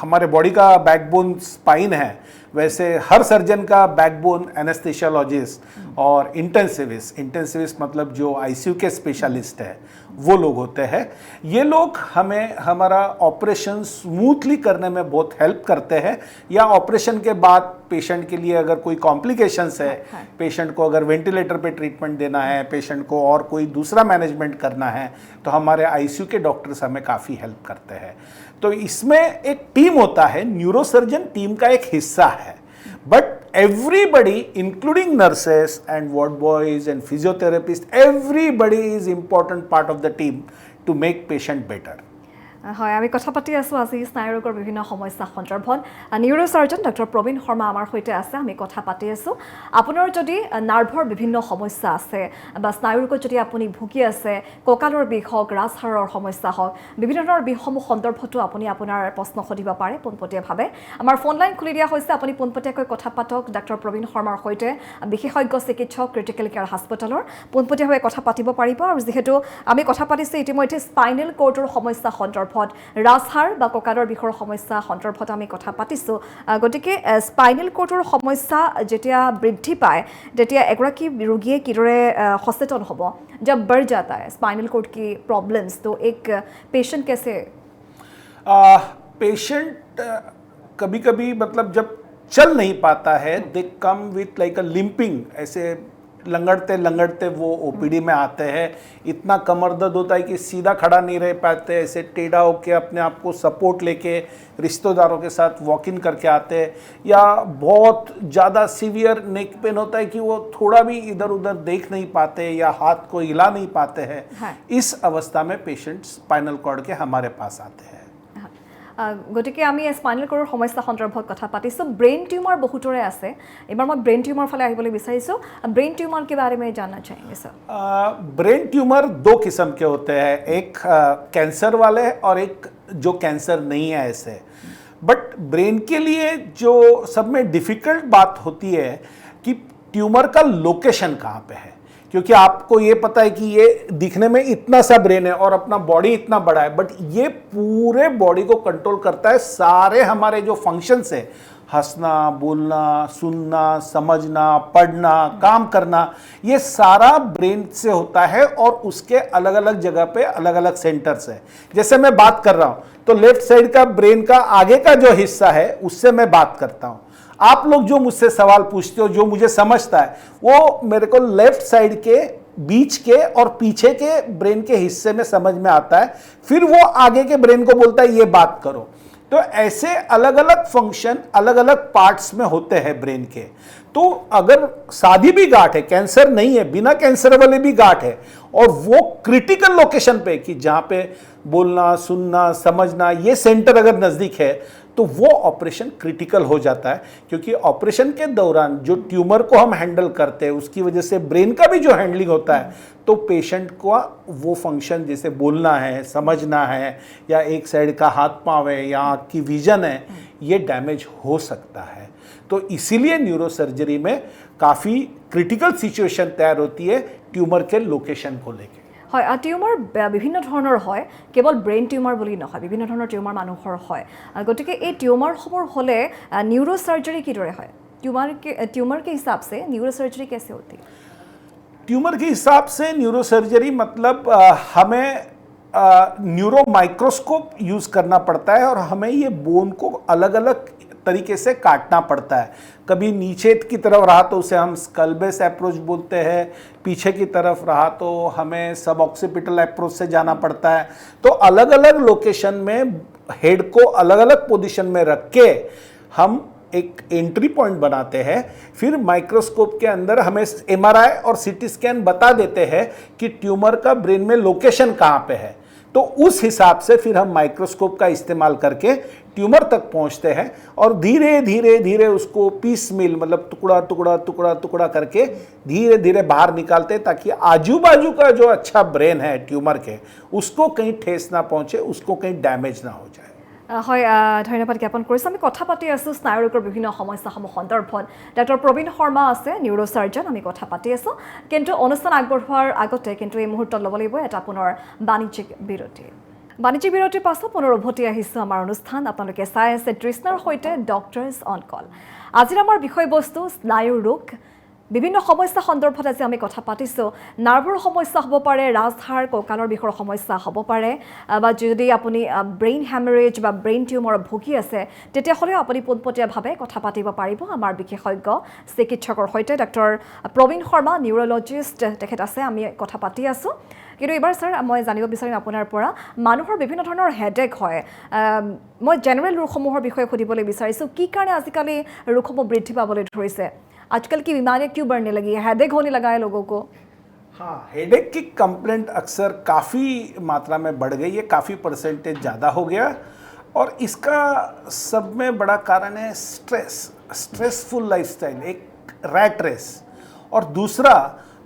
हमारे बॉडी का बैकबोन स्पाइन है, वैसे हर सर्जन का बैकबोन एनेस्थेसियोलॉजिस्ट और इंटेंसिविस्ट मतलब जो आईसीयू के स्पेशलिस्ट है वो लोग होते हैं। ये लोग हमें हमारा ऑपरेशन स्मूथली करने में बहुत हेल्प करते हैं, या ऑपरेशन के बाद पेशेंट के लिए अगर कोई कॉम्प्लिकेशंस है, पेशेंट को अगर वेंटिलेटर पे ट्रीटमेंट देना है, पेशेंट को और कोई दूसरा मैनेजमेंट करना है, तो हमारे आईसीयू के डॉक्टर्स हमें काफ़ी हेल्प करते हैं। तो इसमें एक टीम होता है, न्यूरोसर्जन टीम का एक हिस्सा है, but everybody including nurses and ward boys and physiotherapists, everybody is important part of the team to make patient better. হয়, আমি কথা পাতি আছোঁ আজি স্নায়ু ৰোগৰ বিভিন্ন সমস্যা সন্দৰ্ভত। নিউৰোচাৰ্জন ডক্টৰ প্ৰবীণ শৰ্মা আমাৰ সৈতে আছে, আমি কথা পাতি আছোঁ। আপোনাৰ যদি নাৰ্ভৰ বিভিন্ন সমস্যা আছে বা স্নায়ু ৰোগত যদি আপুনি ভুগি আছে, কঁকালৰ বিষ হওক, ৰাজহাড়ৰ সমস্যা হওক, বিভিন্ন ধৰণৰ বিষসমূহ সন্দৰ্ভতো আপুনি আপোনাৰ প্ৰশ্ন সুধিব পাৰে পোনপটীয়াভাৱে। আমাৰ ফোন লাইন খুলি দিয়া হৈছে, আপুনি পোনপটীয়াকৈ কথা পাতক ডক্টৰ প্ৰবীণ শৰ্মাৰ সৈতে, বিশেষজ্ঞ চিকিৎসক ক্ৰিটিকেল কেয়াৰ হাস্পতালৰ, পোনপটীয়াভাৱে কথা পাতিব পাৰিব। আৰু যিহেতু আমি কথা পাতিছোঁ ইতিমধ্যে স্পাইনেল কৰ্ডৰ সমস্যা সন্দৰ্ভত, ৰাজহাড় বা কঁকালৰ বিষৰ সমস্যা সন্দৰ্ভত আমি কথা পাতিছোঁ। গতিকে স্পাইনেল কৰ্ডৰ সমস্যা যেতিয়া বৃদ্ধি পায় তেতিয়া এগৰাকী ৰোগীয়ে কিদৰে সচেতন হ'ব? जब बढ़ जाता है स्पाइनल कॉर्ड की प्रॉब्लम्स, तो एक पेशेंट कैसे पेशेंट कभी कभी मतलब जब चल नहीं पाता है, they come with like a limping, ऐसे लंगड़ते लंगड़ते वो ओपीडी में आते हैं। इतना कमर दर्द होता है कि सीधा खड़ा नहीं रह पाते, ऐसे टेढ़ा होके अपने आप को सपोर्ट लेके रिश्तेदारों के साथ वॉक इन करके आते हैं, या बहुत ज़्यादा सीवियर नेक पेन होता है कि वो थोड़ा भी इधर उधर देख नहीं पाते या हाथ को हिला नहीं पाते हैं। इस अवस्था में पेशेंट स्पाइनल कॉर्ड के हमारे पास आते हैं। গতিকে আমি স্পাইনেল কৰ্ডৰ সমস্যা সন্দৰ্ভত কথা পাতিছোঁ। ব্ৰেইন টিউমাৰ বহুতৰে আছে, এবাৰ মই ব্ৰেইন টিউমাৰ ফালে আহিবলৈ বিচাৰিছোঁ। ब्रेन ट्यूमर के बारे में जानना चाहेंगे सर। ब्रेन ट्यूमर दो किस्म के होते हैं, एक कैंसर वाले और एक जो कैंसर नहीं है ऐसे। बट ब्रेन के लिए जो सब में डिफ़िकल्ट बात होती है कि ट्यूमर का लोकेशन कहाँ पे है, क्योंकि आपको ये पता है कि ये दिखने में इतना सा ब्रेन है और अपना बॉडी इतना बड़ा है, बट ये पूरे बॉडी को कंट्रोल करता है। सारे हमारे जो फंक्शंस है, हंसना, बोलना, सुनना, समझना, पढ़ना, काम करना, ये सारा ब्रेन से होता है और उसके अलग अलग जगह पे अलग अलग सेंटर्स है। जैसे मैं बात कर रहा हूँ तो लेफ्ट साइड का ब्रेन का आगे का जो हिस्सा है उससे मैं बात करता हूँ। आप लोग जो मुझसे सवाल पूछते हो, जो मुझे समझता है, वो मेरे को लेफ्ट साइड के बीच के और पीछे के ब्रेन के हिस्से में समझ में आता है, फिर वो आगे के ब्रेन को बोलता है ये बात करो। तो ऐसे अलग अलग फंक्शन अलग अलग पार्ट्स में होते हैं ब्रेन के। तो अगर सादी भी गांठ है, कैंसर नहीं है, बिना कैंसर वाले भी गांठ है, और वो क्रिटिकल लोकेशन पे कि जहां पे बोलना, सुनना, समझना, ये सेंटर अगर नजदीक है, तो वो ऑपरेशन क्रिटिकल हो जाता है। क्योंकि ऑपरेशन के दौरान जो ट्यूमर को हम हैंडल करते हैं उसकी वजह से ब्रेन का भी जो हैंडलिंग होता है, तो पेशेंट को वो फंक्शन जैसे बोलना है, समझना है, या एक साइड का हाथ पाँव है या आँख की विजन है, ये डैमेज हो सकता है। तो इसीलिए न्यूरोसर्जरी में काफ़ी क्रिटिकल सिचुएशन तैयार होती है ट्यूमर के लोकेशन को लेके। হয়, টিউমাৰ বিভিন্ন ধৰণৰ হয়, কেৱল ব্ৰেইন টিউমাৰ বুলি নহয়, বিভিন্ন ধৰণৰ টিউমাৰ মানুহৰ হয়। গতিকে এই টিউমাৰসমূহ হ'লে न्यूरोसर्जरी किदৰে হয়? ट्यूमर के हिसाब से न्यूरोसर्जरी कैसे होती है? ट्यूमर के हिसाब से न्यूरोसर्जरी मतलब हमें न्यूरो माइक्रोस्कोप यूज़ करना पड़ता है और हमें ये बोन को अलग अलग तरीके से काटना पड़ता है। कभी नीचे की तरफ रहा तो उसे हम स्कल बेस अप्रोच बोलते हैं, पीछे की तरफ रहा तो हमें सब ऑक्सीपिटल अप्रोच से जाना पड़ता है। तो अलग अलग लोकेशन में हेड को अलग अलग पोजीशन में रख के हम एक एंट्री पॉइंट बनाते हैं। फिर माइक्रोस्कोप के अंदर हमें एमआरआई और सीटी स्कैन बता देते हैं कि ट्यूमर का ब्रेन में लोकेशन कहाँ पे है। तो उस हिसाब से फिर हम माइक्रोस्कोप का इस्तेमाल करके ट्यूमर तक पहुंचते हैं और धीरे धीरे धीरे उसको पीस मिल मतलब टुकड़ा टुकड़ा टुकड़ा टुकड़ा करके धीरे धीरे बाहर निकालते हैं, ताकि आजू बाजू का जो अच्छा ब्रेन है ट्यूमर के, उसको कहीं ठेस ना पहुंचे, उसको कहीं डैमेज ना हो जाए। হয় ধন্যবাদ জ্ঞাপন কৰিছোঁ আমি কথা পাতি আছোঁ স্নায়ু ৰোগৰ বিভিন্ন সমস্যাসমূহ সন্দৰ্ভত ডক্টৰ প্ৰবীণ শৰ্মা আছে নিউৰোচাৰ্জন আমি কথা পাতি আছোঁ কিন্তু অনুষ্ঠান আগবঢ়োৱাৰ আগতে কিন্তু এই মুহূৰ্তত ল'ব লাগিব এটা পুনৰ বাণিজ্যিক বিৰতিৰ পাছত পুনৰ উভতি আহিছোঁ আমাৰ অনুষ্ঠান আপোনালোকে চাই আছে তৃষ্ণাৰ সৈতে ডক্টৰছ অন কল আজিৰ আমাৰ বিষয়বস্তু স্নায়ু ৰোগ বিভিন্ন সমস্যা সন্দৰ্ভত আজি আমি কথা পাতিছোঁ নাৰ্ভৰ সমস্যা হ'ব পাৰে ৰাজহাড় কঁকালৰ বিষৰ সমস্যা হ'ব পাৰে বা যদি আপুনি ব্ৰেইন হেমাৰেজ বা ব্ৰেইন টিউমাৰ ভুগি আছে তেতিয়াহ'লে আপুনি পোনপটীয়াভাৱে কথা পাতিব পাৰিব আমাৰ বিশেষজ্ঞ চিকিৎসকৰ সৈতে ডক্টৰ প্ৰবীণ শৰ্মা নিউৰলজিষ্ট তেখেত আছে আমি কথা পাতি আছোঁ কিন্তু এইবাৰ ছাৰ মই জানিব বিচাৰিম আপোনাৰ পৰা মানুহৰ বিভিন্ন ধৰণৰ হেডেক হয় মই জেনেৰেল ৰোগসমূহৰ বিষয়ে সুধিবলৈ বিচাৰিছোঁ কি কাৰণে আজিকালি ৰোগসমূহ বৃদ্ধি পাবলৈ ধৰিছে आजकल की बीमारियां क्यों बढ़ने लगी है हेडेक होने लगा है लोगों को हाँ हेडेक की कंप्लेंट अक्सर काफ़ी मात्रा में बढ़ गई है काफ़ी परसेंटेज ज़्यादा हो गया और इसका सब में बड़ा कारण है स्ट्रेसफुल लाइफस्टाइल एक रैट रेस और दूसरा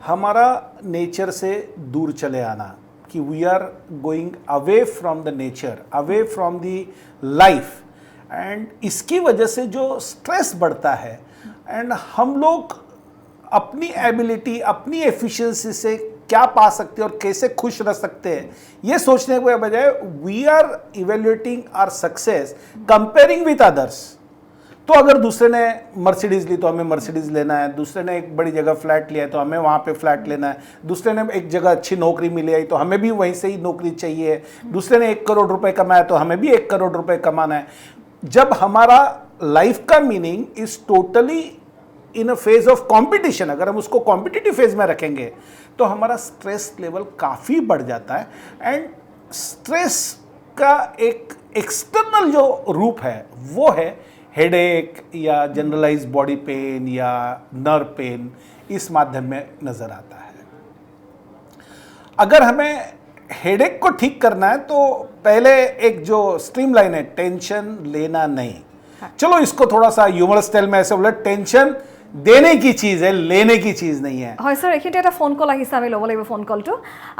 हमारा नेचर से दूर चले आना कि we are going away from the nature away from the life and इसकी वजह से जो स्ट्रेस बढ़ता है एंड हम लोग अपनी एबिलिटी अपनी एफिशिएंसी से क्या पा सकते हैं और कैसे खुश रह सकते हैं ये सोचने के बजाय we are evaluating our success comparing with others तो अगर दूसरे ने मर्सिडीज़ ली तो हमें मर्सिडीज़ लेना है दूसरे ने एक बड़ी जगह फ्लैट लिया है तो हमें वहाँ पे फ्लैट लेना है दूसरे ने एक जगह अच्छी नौकरी मिली है तो हमें भी वहीं से ही नौकरी चाहिए दूसरे ने 1 करोड़ रुपए कमाया तो हमें भी 1 करोड़ रुपए कमाना है जब हमारा लाइफ का meaning is totally in a phase of competition अगर हम उसको कॉम्पिटिटिव फेज में रखेंगे तो हमारा स्ट्रेस लेवल काफ़ी बढ़ जाता है एंड स्ट्रेस का एक एक्सटर्नल जो रूप है वो है हेडेक या जनरलाइज बॉडी पेन या नर्व पेन इस माध्यम में नज़र आता है अगर हमें हेडेक को ठीक करना है तो पहले एक जो स्ट्रीमलाइन है टेंशन लेना नहीं चलो इसको थोड़ा सा ह्यूमरस स्टाइल में ऐसे बोले टेंशन देने की चीज है लेने की चीज नहीं है হয় স্যার এখিনিতে এটা ফোন কল আহিছে আমি ল'ব লাগিব ফোন কলটো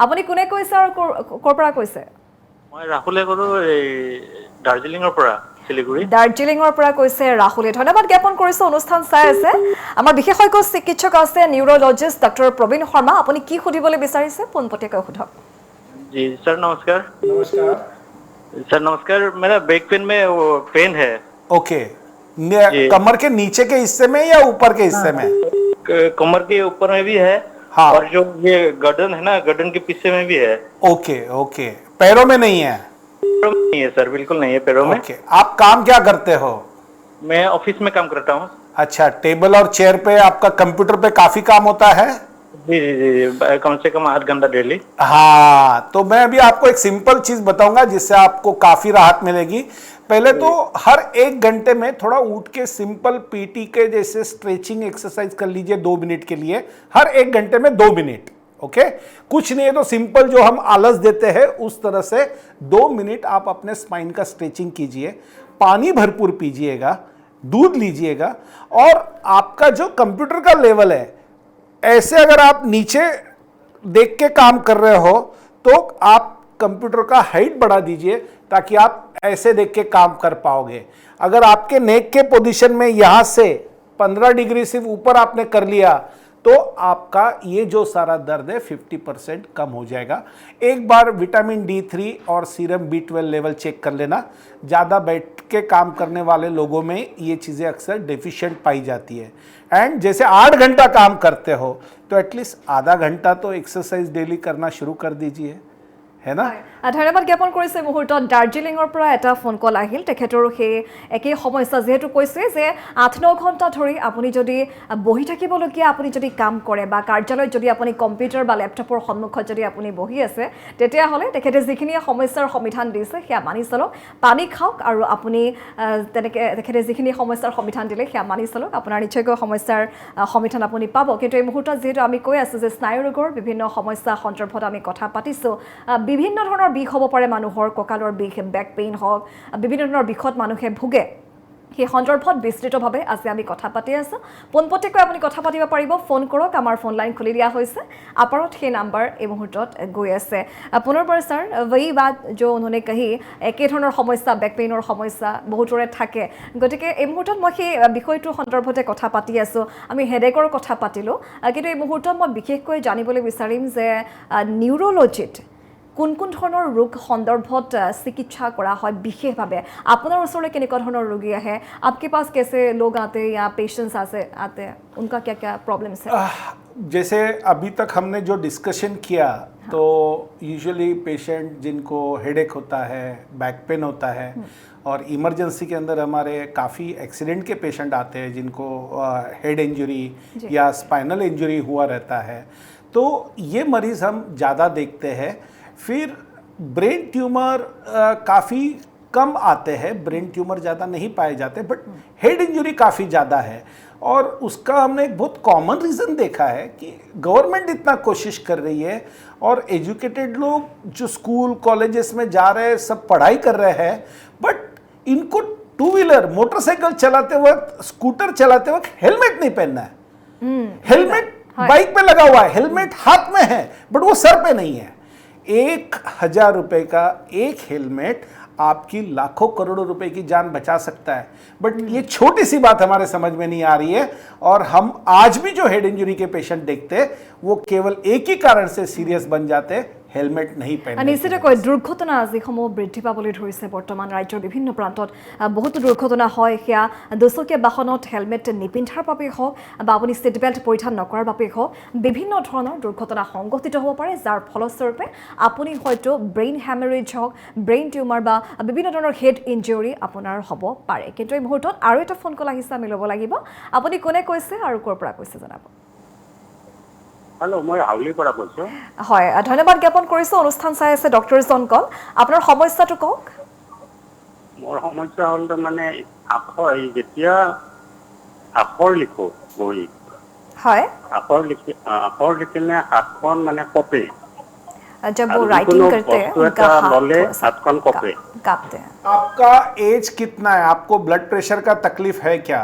আপুনি কোনে কৈছে আৰু ক'ৰ পৰা কৈছে মই ৰাহুলে কৰো এই দাৰ্জিলিঙৰ পৰা দাৰ্জিলিঙৰ পৰা কৈছে ৰাহুলে ধন্যবাদ জ্ঞাপন কৰিছো অনুষ্ঠান চাই আছে আমাৰ বিশেষজ্ঞ চিকিৎসক আছে নিউৰলজিষ্ট ডক্টৰ প্ৰবীণ শৰ্মা আপুনি কি সুধিবলৈ বিচাৰিছে পোনপটীয়াকৈ সোধক जी सर नमस्कार नमस्कार सर नमस्कार मेरा बैक पेन में वो पेन है ओके कमर के नीचे के हिस्से में या ऊपर के हिस्से में कमर के ऊपर में भी है हाँ और जो ये गर्दन है ना गर्दन के पीछे में भी है ओके ओके पैरों में नहीं है पैरों में नहीं है सर बिल्कुल नहीं है पैरों में ओके आप काम क्या करते हो मैं ऑफिस में काम करता हूँ अच्छा टेबल और चेयर पे आपका कंप्यूटर पे काफी काम होता है जी जी जी कम से कम 8 घंटा डेली हाँ तो मैं अभी आपको एक सिंपल चीज बताऊंगा जिससे आपको काफी राहत मिलेगी पहले तो हर 1 घंटे में थोड़ा उठ के सिंपल पीटी के जैसे स्ट्रेचिंग एक्सरसाइज कर लीजिए 2 मिनट के लिए हर 1 घंटे में 2 मिनट ओके कुछ नहीं है तो सिंपल जो हम आलस देते हैं उस तरह से 2 मिनट आप अपने स्पाइन का स्ट्रेचिंग कीजिए पानी भरपूर पीजिएगा दूध लीजिएगा और आपका जो कंप्यूटर का लेवल है ऐसे अगर आप नीचे देख के काम कर रहे हो तो आप कंप्यूटर का हाइट बढ़ा दीजिए ताकि आप ऐसे देख के काम कर पाओगे अगर आपके नेक के पोजीशन में यहाँ से 15 डिग्री सिर्फ ऊपर आपने कर लिया तो आपका ये जो सारा दर्द है 50% कम हो जाएगा एक बार विटामिन D3 और सीरम B12 लेवल चेक कर लेना ज़्यादा बैठ के काम करने वाले लोगों में ये चीज़ें अक्सर डेफिशिएंट पाई जाती है एंड जैसे 8 घंटा काम करते हो तो एटलीस्ट आधा घंटा तो एक्सरसाइज डेली करना शुरू कर दीजिए है ना ধন্যবাদ জ্ঞাপন কৰিছে মুহূৰ্তত দাৰ্জিলিঙৰ পৰা এটা ফোন কল আহিল তেখেতৰ সেই একেই সমস্যা যেহেতু কৈছে যে 8-9 ঘণ্টা ধৰি আপুনি যদি বহি থাকিবলগীয়া আপুনি যদি কাম কৰে বা কাৰ্যালয়ত যদি আপুনি কম্পিউটাৰ বা লেপটপৰ সন্মুখত যদি আপুনি বহি আছে তেতিয়াহ'লে তেখেতে যিখিনি সমস্যাৰ সমাধান দিছে সেয়া মানি চলক পানী খাওক আৰু আপুনি তেনেকৈ তেখেতে যিখিনি সমস্যাৰ সমাধান দিলে সেয়া মানি চলক আপোনাৰ নিশ্চয়কৈ সমস্যাৰ সমাধান আপুনি পাব কিন্তু এই মুহূৰ্তত যিহেতু আমি কৈ আছোঁ যে স্নায়ু ৰোগৰ বিভিন্ন সমস্যা সন্দৰ্ভত আমি কথা পাতিছোঁ বিভিন্ন ধৰণৰ বিষ হ'ব পাৰে মানুহৰ কঁকালৰ বিষ বেক পেইন হওক বিভিন্ন ধৰণৰ বিষত মানুহে ভুগে সেই সন্দৰ্ভত বিস্তৃতভাৱে আজি আমি কথা পাতি আছোঁ। পোনপটীয়াকৈ আপুনি কথা পাতিব পাৰিব, ফোন কৰক, আমাৰ ফোন লাইন খুলি দিয়া হৈছে। আপাৰত সেই নাম্বাৰ এই মুহূৰ্তত গৈ আছে। পুনৰবাৰ ছাৰ, वही बात जो उन्होंने कही, একে ধৰণৰ সমস্যা, বেক পেইনৰ সমস্যা বহুতৰে থাকে। গতিকে এই মুহূৰ্তত মই সেই বিষয়টোৰ সন্দৰ্ভতে কথা পাতি আছোঁ। আমি হেডেকৰ কথা পাতিলোঁ, কিন্তু এই মুহূৰ্তত মই বিশেষকৈ জানিবলৈ বিচাৰিম যে নিউৰলজিত কোন কোন ধৰণৰ ৰোগ সন্দৰ্ভত চিকিৎসা কৰা হয় বিশেষভাৱে? আপোনাৰ ওচৰলৈ কেনেকুৱা ধৰণৰ ৰোগী আহে? आपके पास कैसे लोग आते हैं या पेशेंट्स आते हैं, उनका क्या क्या प्रॉब्लम्स है? जैसे अभी तक हमने जो डिस्कशन किया, तो यूजुअली पेशेंट जिनको हेडेक होता है, बैक पेन होता है, और इमरजेंसी के अंदर हमारे काफ़ी एक्सीडेंट के पेशेंट आते हैं जिनको हेड इंजरी या स्पाइनल इंजरी हुआ रहता है, तो ये मरीज़ हम ज़्यादा देखते हैं। फिर ब्रेन ट्यूमर काफ़ी कम आते हैं, ब्रेन ट्यूमर ज़्यादा नहीं पाए जाते, बट हेड इंजरी काफ़ी ज़्यादा है। और उसका हमने एक बहुत कॉमन रीज़न देखा है कि गवर्नमेंट इतना कोशिश कर रही है और एजुकेटेड लोग जो स्कूल कॉलेजेस में जा रहे हैं, सब पढ़ाई कर रहे हैं, बट इनको टू व्हीलर मोटरसाइकिल चलाते वक्त, स्कूटर चलाते वक्त हेलमेट नहीं पहनना है। हेलमेट बाइक पे लगा हुआ है, हेलमेट हाथ में है, बट वो सर पे नहीं है। 1000 रुपए का एक हेलमेट आपकी लाखों करोड़ों रुपए की जान बचा सकता है। बट ये छोटी सी बात हमारे समझ में नहीं आ रही है, और हम आज भी जो हेड इंजरी के पेशेंट देखते हैं वो केवल एक ही कारण से सीरियस बन जाते हैं, হেলমেট नहीं पहनने। নিশ্চিতকৈ দুৰ্ঘটনা যিসমূহ বৃদ্ধি পাবলৈ ধৰিছে বৰ্তমান ৰাজ্যৰ বিভিন্ন প্ৰান্তত বহুতো দুৰ্ঘটনা হয়। সেয়া দুচকীয়া বাহনত হেলমেট নিপিন্ধাৰ বাবে হওক বা আপুনি ছিট বেল্ট পৰিধান নকৰাৰ বাবে হওক, বিভিন্ন ধৰণৰ দুৰ্ঘটনা সংঘটিত হ'ব পাৰে, যাৰ ফলস্বৰূপে আপুনি হয়তো ব্ৰেইন হেমাৰেজ হওক, ব্ৰেইন টিউমাৰ বা বিভিন্ন ধৰণৰ হেড ইঞ্জুৰি আপোনাৰ হ'ব পাৰে। কিন্তু এই মুহূৰ্তত আৰু এটা ফোন কল আহিছে, আমি ল'ব লাগিব। আপুনি কোনে কৈছে আৰু ক'ৰ পৰা কৈছে জনাব। हेलो, मैं हाउलीर পৰা কৈছোঁ। হয়, ধন্যবাদ জ্ঞাপন কৰিছোঁ। অনুষ্ঠান চাই আছে ডক্টৰ জন কল, আপোনাৰ সমস্যাটো কওক। মোৰ সমস্যা হ'ল মানে যেতিয়া আখৰ লিখো বহি, হয়, আখৰ লিখিলে হাতখন মানে কঁপে। जब वो राइटिंग करते हैं उनका हाथখন कपे, कांपते हैं। आपका एज कितना है? आपको ब्लड प्रेशर का तकलीफ है क्या?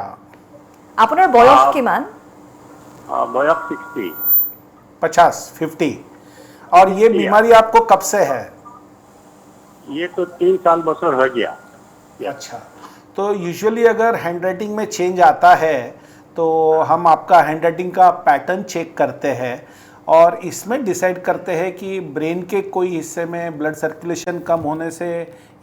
আপোনাৰ বয়স কিমান? বয়স 60। 50 और ये बीमारी आपको कब से है? ये तो 3 साल बছर हो गया। अच्छा, तो यूजुअली अगर हैंडराइटिंग में चेंज आता है तो हम आपका हैंडराइटिंग का पैटर्न चेक करते हैं और इसमें डिसाइड करते हैं कि ब्रेन के कोई हिस्से में ब्लड सर्कुलेशन कम होने से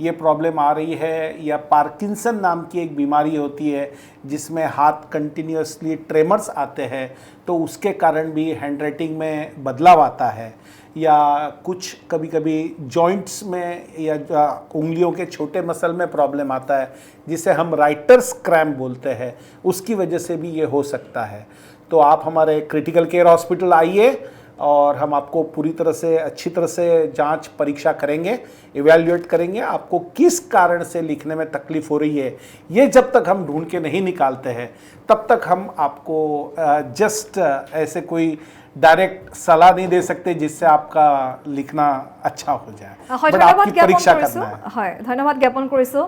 ये प्रॉब्लम आ रही है, या पार्किंसन नाम की एक बीमारी होती है जिसमें हाथ कंटिन्यूसली ट्रेमर्स आते हैं, तो उसके कारण भी हैंडराइटिंग में बदलाव आता है, या कुछ कभी कभी जॉइंट्स में या उंगलियों के छोटे मसल में प्रॉब्लम आता है जिसे हम राइटर्स क्रैम्प बोलते हैं, उसकी वजह से भी ये हो सकता है। तो आप हमारे क्रिटिकल केयर हॉस्पिटल आइए और हम आपको पूरी तरह से अच्छी तरह से जांच परीक्षा करेंगे, इवैल्यूएट करेंगे आपको किस कारण से लिखने में तकलीफ हो रही है। ये जब तक हम ढूंढ के नहीं निकालते हैं तब तक हम आपको जस्ट ऐसे कोई डायरेक्ट सलाह नहीं दे सकते जिससे आपका लिखना अच्छा हो जाए। बट आपकी परीक्षा करना है। হয়, ধন্যবাদ জ্ঞাপন কৰিছোঁ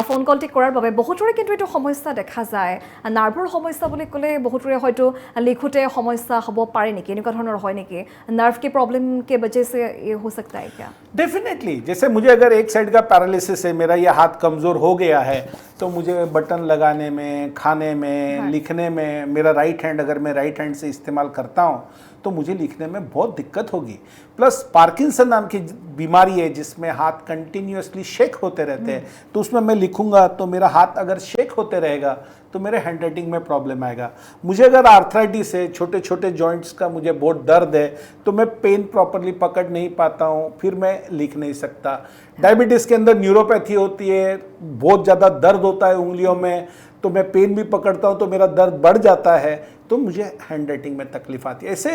ফোন কলটি কৰাৰ বাবে। বহুতৰে কিন্তু এইটো সমস্যা দেখা যায়, নাৰ্ভৰ সমস্যা বুলি ক'লে বহুতৰে হয়তো লিখোঁতে সমস্যা হ'ব পাৰে নেকি, এনেকুৱা ধৰণৰ হয় নেকি? नार्व के प्रॉब्लम के वजह से ये हो सकता है क्या? डेफिनेटली, जैसे मुझे अगर एक साइड का पैरालिसिस है, मेरा ये हाथ कमज़ोर हो गया है, तो मुझे बटन लगाने में, खाने में, लिखने में, मेरा राइट हैंड अगर मैं राइट हैंड से इस्तेमाल करता हूँ तो मुझे लिखने में बहुत दिक्कत होगी। प्लस पार्किंसन नाम की बीमारी है जिसमें हाथ कंटिन्यूसली शेक होते रहते हैं, तो उसमें मैं लिखूंगा तो मेरा हाथ अगर शेक होते रहेगा तो मेरे हैंडराइटिंग में प्रॉब्लम आएगा। मुझे अगर आर्थराइटिस है, छोटे छोटे जॉइंट्स का मुझे बहुत दर्द है, तो मैं पेन प्रॉपरली पकड़ नहीं पाता हूँ, फिर मैं लिख नहीं सकता। डायबिटीज़ के अंदर न्यूरोपैथी होती है, बहुत ज़्यादा दर्द होता है उंगलियों में, तो मैं पेन भी पकड़ता हूँ तो मेरा दर्द बढ़ जाता है, तो मुझे हैंडराइटिंग में तकलीफ आती है। ऐसे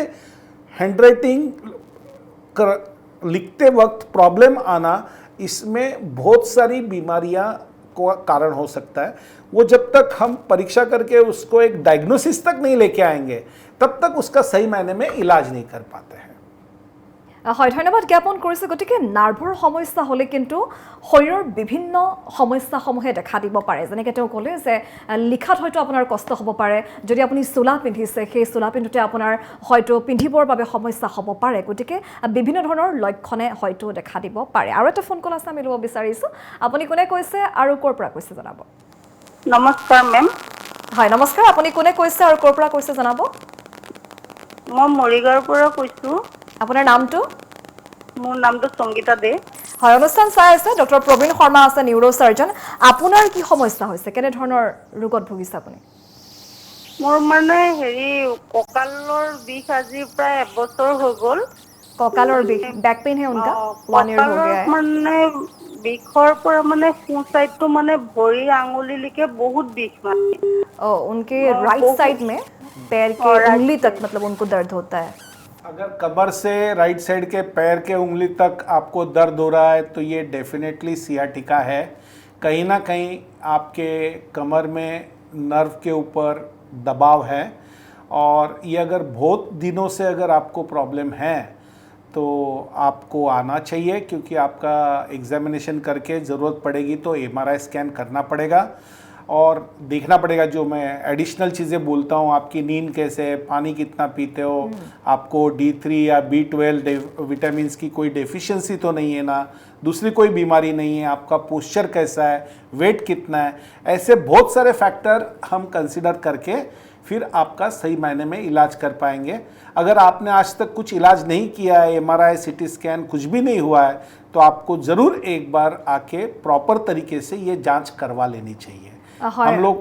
हैंडराइटिंग लिखते वक्त प्रॉब्लम आना, इसमें बहुत सारी बीमारियां को कारण हो सकता है। वो जब तक हम परीक्षा करके उसको एक डायग्नोसिस तक नहीं लेके आएंगे तब तक उसका सही मायने में इलाज नहीं कर पाते हैं। হয় ধন্যবাদ জ্ঞাপন কৰিছোঁ গতিকে নাৰ্ভৰ সমস্যা হ'লে কিন্তু শৰীৰৰ বিভিন্ন সমস্যাসমূহে দেখা দিব পাৰে যেনেকৈ তেওঁ ক'লে যে লিখাত হয়তো আপোনাৰ কষ্ট হ'ব পাৰে যদি আপুনি চোলা পিন্ধিছে সেই চোলা পিন্ধোতে আপোনাৰ হয়তো পিন্ধিবৰ বাবে সমস্যা হ'ব পাৰে গতিকে বিভিন্ন ধৰণৰ লক্ষণে হয়তো দেখা দিব পাৰে আৰু এটা ফোন কল আছে আমি ল'ব বিচাৰিছোঁ আপুনি কোনে কৈছে আৰু ক'ৰ পৰা কৈছে জনাব নমস্কাৰ মেম হয় নমস্কাৰ আপুনি কোনে কৈছে আৰু ক'ৰ পৰা কৈছে জনাব মই মৰিগাঁৱৰ পৰা কৈছোঁ আপোনাৰ নামটো মোৰ নামটো সংগীতা দে হয় অনুষ্ঠান চাই আছে ডক্টৰ প্ৰবীণ শৰ্মা আছে নিউৰো চাৰ্জন আপোনাৰ কি সমস্যা হৈছে কেনে ধৰণৰ ৰোগত ভুগিছে আপুনি মোৰ মানে কঁকালৰ বিষ আজি প্ৰায় এবছৰ হৈ গ'ল কঁকালৰ বিষ बैक पेन है उनका 1 ईयर हो गया है মানে বিষৰ পৰা মানে সোঁ চাইডটো মানে ভৰি আঙুলিলৈকে বহুত বিষ মানে उनके राइट साइड में पैर के उंगली तक मतलब उनको दर्द होता है अगर कमर से राइट साइड के पैर के उंगली तक आपको दर्द हो रहा है तो ये डेफिनेटली सियाटिका है कहीं ना कहीं आपके कमर में नर्व के ऊपर दबाव है और ये अगर बहुत दिनों से अगर आपको प्रॉब्लम है तो आपको आना चाहिए क्योंकि आपका एग्जामिनेशन करके ज़रूरत पड़ेगी तो एमआरआई स्कैन करना पड़ेगा और देखना पड़ेगा जो मैं एडिशनल चीज़ें बोलता हूँ आपकी नींद कैसे है पानी कितना पीते हो आपको D3 या B12 विटामिन्स की कोई डेफिशिएंसी तो नहीं है ना दूसरी कोई बीमारी नहीं है आपका पोस्चर कैसा है वेट कितना है ऐसे बहुत सारे फैक्टर हम कंसिडर करके फिर आपका सही मायने में इलाज कर पाएंगे अगर आपने आज तक कुछ इलाज नहीं किया है एमआरआई सीटी स्कैन कुछ भी नहीं हुआ है तो आपको ज़रूर एक बार आके प्रॉपर तरीके से ये जांच करवा लेनी चाहिए हम लोग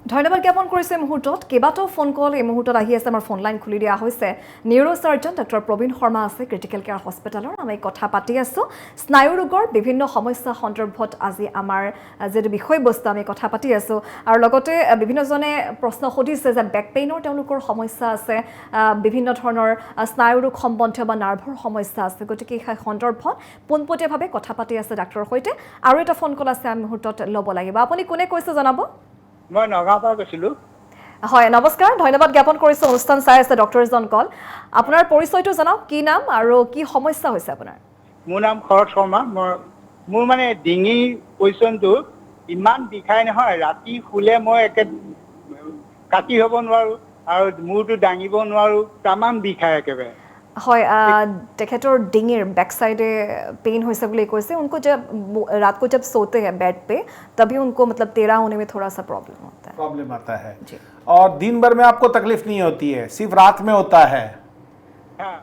ধন্যবাদ জ্ঞাপন কৰিছে মুহূৰ্তত কেইবাটাও ফোন কল এই মুহূৰ্তত আহি আছে আমাৰ ফোন লাইন খুলি দিয়া হৈছে নিউৰো সাৰ্জন ডক্টৰ প্ৰবীণ শৰ্মা আছে ক্ৰিটিকেল কেয়াৰ হস্পিটেলৰ আমি কথা পাতি আছোঁ স্নায়ু ৰোগৰ বিভিন্ন সমস্যা সন্দৰ্ভত আজি আমাৰ যেটো বিষয়বস্তু আমি কথা পাতি আছোঁ আৰু লগতে বিভিন্নজনে প্ৰশ্ন সুধিছে যে বেক পেইনৰ তেওঁলোকৰ সমস্যা আছে বিভিন্ন ধৰণৰ স্নায়ু ৰোগ সম্বন্ধীয় বা নাৰ্ভৰ সমস্যা আছে গতিকে এই সন্দৰ্ভত পোনপটীয়াভাৱে কথা পাতি আছে ডাক্তৰৰ সৈতে আৰু এটা ফোন কল আছে আমি মুহূৰ্তত ল'ব লাগিব আপুনি কোনে কৈছে জনাব মই নগাঁৱৰ পৰা কৈছিলোঁ হয় নমস্কাৰ ধন্যবাদ জ্ঞাপন কৰিছোঁ অনুষ্ঠান চাই আছে ডক্টৰ জন কল আপোনাৰ পৰিচয়টো জনাওক কি নাম আৰু কি সমস্যা হৈছে আপোনাৰ মোৰ নাম শৰৎ শৰ্মা মোৰ মানে ডিঙি পজিশ্যনটো ইমান বিষাই নহয় ৰাতি শুলে মই একে কাটি হ'ব নোৱাৰোঁ আৰু মূৰটো দাঙিব নোৱাৰোঁ তামাম বিষাই একেবাৰে হয় তেখেতৰ ডিঙিৰ बैक साइडे पेन होइसे बोले कोई से उनको जब रात को जब सोते हैं बेड पे तभी उनको मतलब तेरा होने में थोड़ा सा प्रॉब्लम होता है प्रॉब्लम आता है और दिन भर में आपको तकलीफ नहीं होती है सिर्फ रात में होता है হ্যাঁ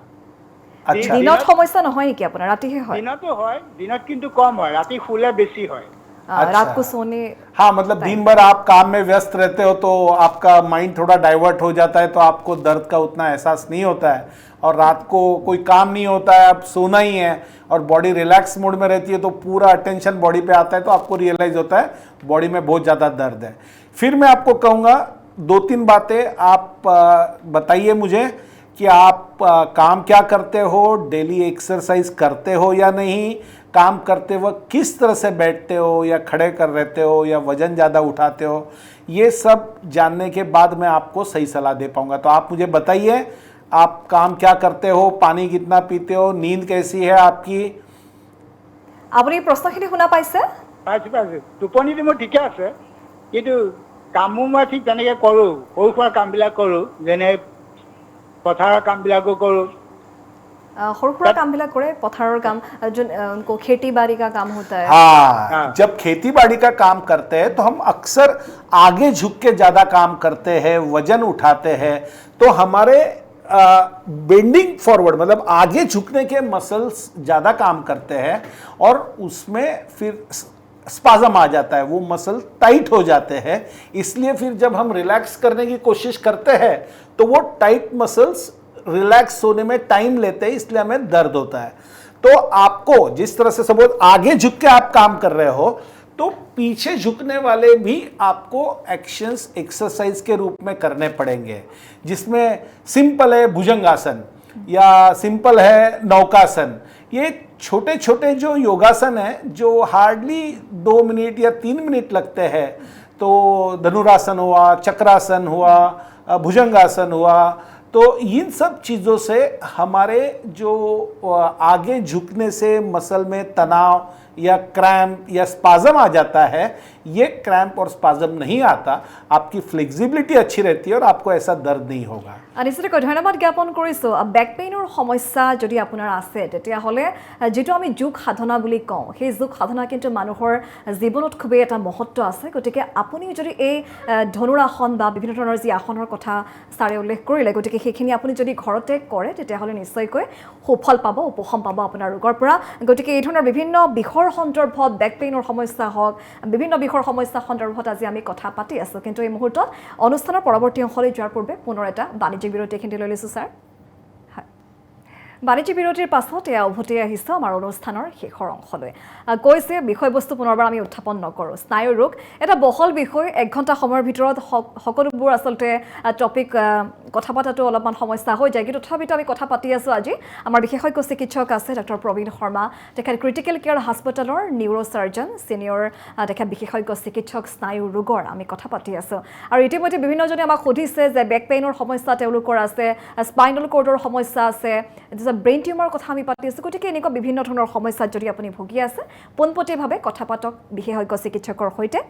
अच्छा দিনত সমস্যা নহয় নেকি আপোনাৰ ৰাতিহে হয় দিনতো হয় দিনত কিন্তু কম হয় ৰাতি শুলে বেছি হয় रात को सोने हाँ मतलब दिन भर आप काम में व्यस्त रहते हो तो आपका माइंड थोड़ा डाइवर्ट हो जाता है तो आपको दर्द का उतना एहसास नहीं होता है और रात को कोई काम नहीं होता है आप सोना ही है और बॉडी रिलैक्स मूड में रहती है तो पूरा अटेंशन बॉडी पे आता है तो आपको रियलाइज होता है बॉडी में बहुत ज़्यादा दर्द है फिर मैं आपको कहूँगा 2-3 बातें आप बताइए मुझे कि आप काम क्या करते हो डेली एक्सरसाइज करते हो या नहीं काम करते वक्त किस तरह से बैठते हो या खड़े कर रहते हो या वजन ज़्यादा उठाते हो ये सब जानने के बाद मैं आपको सही सलाह दे पाऊँगा तो आप मुझे बताइए आप काम क्या करते हो पानी कितना पीते हो नींद कैसी है आपकी আপুনি প্ৰশ্নখিনি শুনা পাইছে পাইছোঁ টোপনিটো মোৰ ঠিকে আছে কিন্তু কামো মই ঠিক তেনেকৈ কৰোঁ সৰু সুৰা কামবিলাক কৰোঁ যেনে পথাৰৰ কামবিলাকো কৰোঁ সৰু সুৰা কামবিলাক কৰে পথাৰৰ কাম जो उनको खेती बाड़ी का काम होता है हाँ जब खेती बाड़ी का काम करते हैं तो हम अक्सर आगे झुक के ज़्यादा काम करते हैं वजन उठाते हैं तो हमारे बेंडिंग फॉरवर्ड मतलब आगे झुकने के मसल्स ज़्यादा काम करते हैं और उसमें फिर स्पाज़म आ जाता है वो मसल टाइट हो जाते हैं इसलिए फिर जब हम रिलैक्स करने की कोशिश करते हैं तो वो टाइट मसल्स रिलैक्स होने में टाइम लेते हैं इसलिए हमें दर्द होता है तो आपको जिस तरह से सपोज आगे झुक के आप काम कर रहे हो तो पीछे झुकने वाले भी आपको एक्शंस एक्सरसाइज के रूप में करने पड़ेंगे जिसमें सिंपल है भुजंगासन या सिंपल है नौकासन ये छोटे छोटे जो योगासन हैं जो हार्डली 2 मिनट या 3 मिनट लगते हैं तो धनुरासन हुआ चक्रासन हुआ भुजंगासन हुआ तो इन सब चीज़ों से हमारे जो आगे झुकने से मसल में तनाव या क्रैम्प या स्पाजम आ जाता है, ये क्रैम्प और स्पाजम नहीं आता, आपकी फ्लेक्सिबिलिटी अच्छी रहती है और आपको ऐसा दर्द नहीं होगा। নিশ্চিতকৈ ধন্যবাদ জ্ঞাপন কৰিছোঁ। বেক পেইনৰ সমস্যা যদি আপোনাৰ আছে তেতিয়াহ'লে যিটো আমি যোগ সাধনা বুলি কওঁ, সেই যোগ সাধনা কিন্তু মানুহৰ জীৱনত খুবেই এটা মহত্ব আছে। গতিকে আপুনি যদি এই ধনুৰাসন বা বিভিন্ন ধৰণৰ যি আসনৰ কথা ছাৰে উল্লেখ কৰিলে, গতিকে সেইখিনি আপুনি যদি ঘৰতে কৰে তেতিয়াহ'লে নিশ্চয়কৈ সুফল পাব, উপশম পাব আপোনাৰ ৰোগৰ পৰা। গতিকে এই ধৰণৰ বিভিন্ন বিষয়ৰ সন্দৰ্ভত, বেক পেইনৰ সমস্যা হওক, বিভিন্ন বিষয়ৰ সমস্যা সন্দৰ্ভত আজি আমি কথা পাতি আছোঁ। কিন্তু এই মুহূৰ্তত অনুষ্ঠানৰ পৰৱৰ্তী অংশলৈ যোৱাৰ পূৰ্বে পুনৰ এটা বাণিজ্যিক বিৰতি এইখিনি লৈ লৈছোঁ ছাৰ। হয়, বাণিজ্যিক বিৰতিৰ পাছত এয়া উভতি আহিছোঁ আমাৰ অনুষ্ঠানৰ শেষৰ অংশলৈ। কৈছে বিষয়বস্তু পুনৰবাৰ আমি উত্থাপন নকৰোঁ। স্নায়ু ৰোগ এটা বহল বিষয়, 1 ঘণ্টা সময়ৰ ভিতৰত সকলোবোৰ আচলতে টপিক কথা পতাটো অলপমান সমস্যা হৈ যায়, কিন্তু তথাপিতো আমি কথা পাতি আছোঁ। আজি আমাৰ বিশেষজ্ঞ চিকিৎসক আছে ডক্টৰ প্ৰবীণ শৰ্মা, তেখেত ক্ৰিটিকেল কেয়াৰ হাস্পতালৰ নিউৰ' চাৰ্জন, ছিনিয়ৰ তেখেত বিশেষজ্ঞ চিকিৎসক স্নায়ু ৰোগৰ আমি কথা পাতি আছোঁ। আৰু ইতিমধ্যে বিভিন্নজনে আমাক সুধিছে যে বেক পেইনৰ সমস্যা তেওঁলোকৰ আছে, স্পাইনেল কৰ্ডৰ সমস্যা আছে, ব্ৰেইন টিউমাৰৰ কথা আমি পাতি আছোঁ। গতিকে এনেকুৱা বিভিন্ন ধৰণৰ সমস্যাত যদি আপুনি ভুগি আছে, পোনপটীয়াভাৱে কথা পাতক বিশেষজ্ঞ চিকিৎসকৰ সৈতে।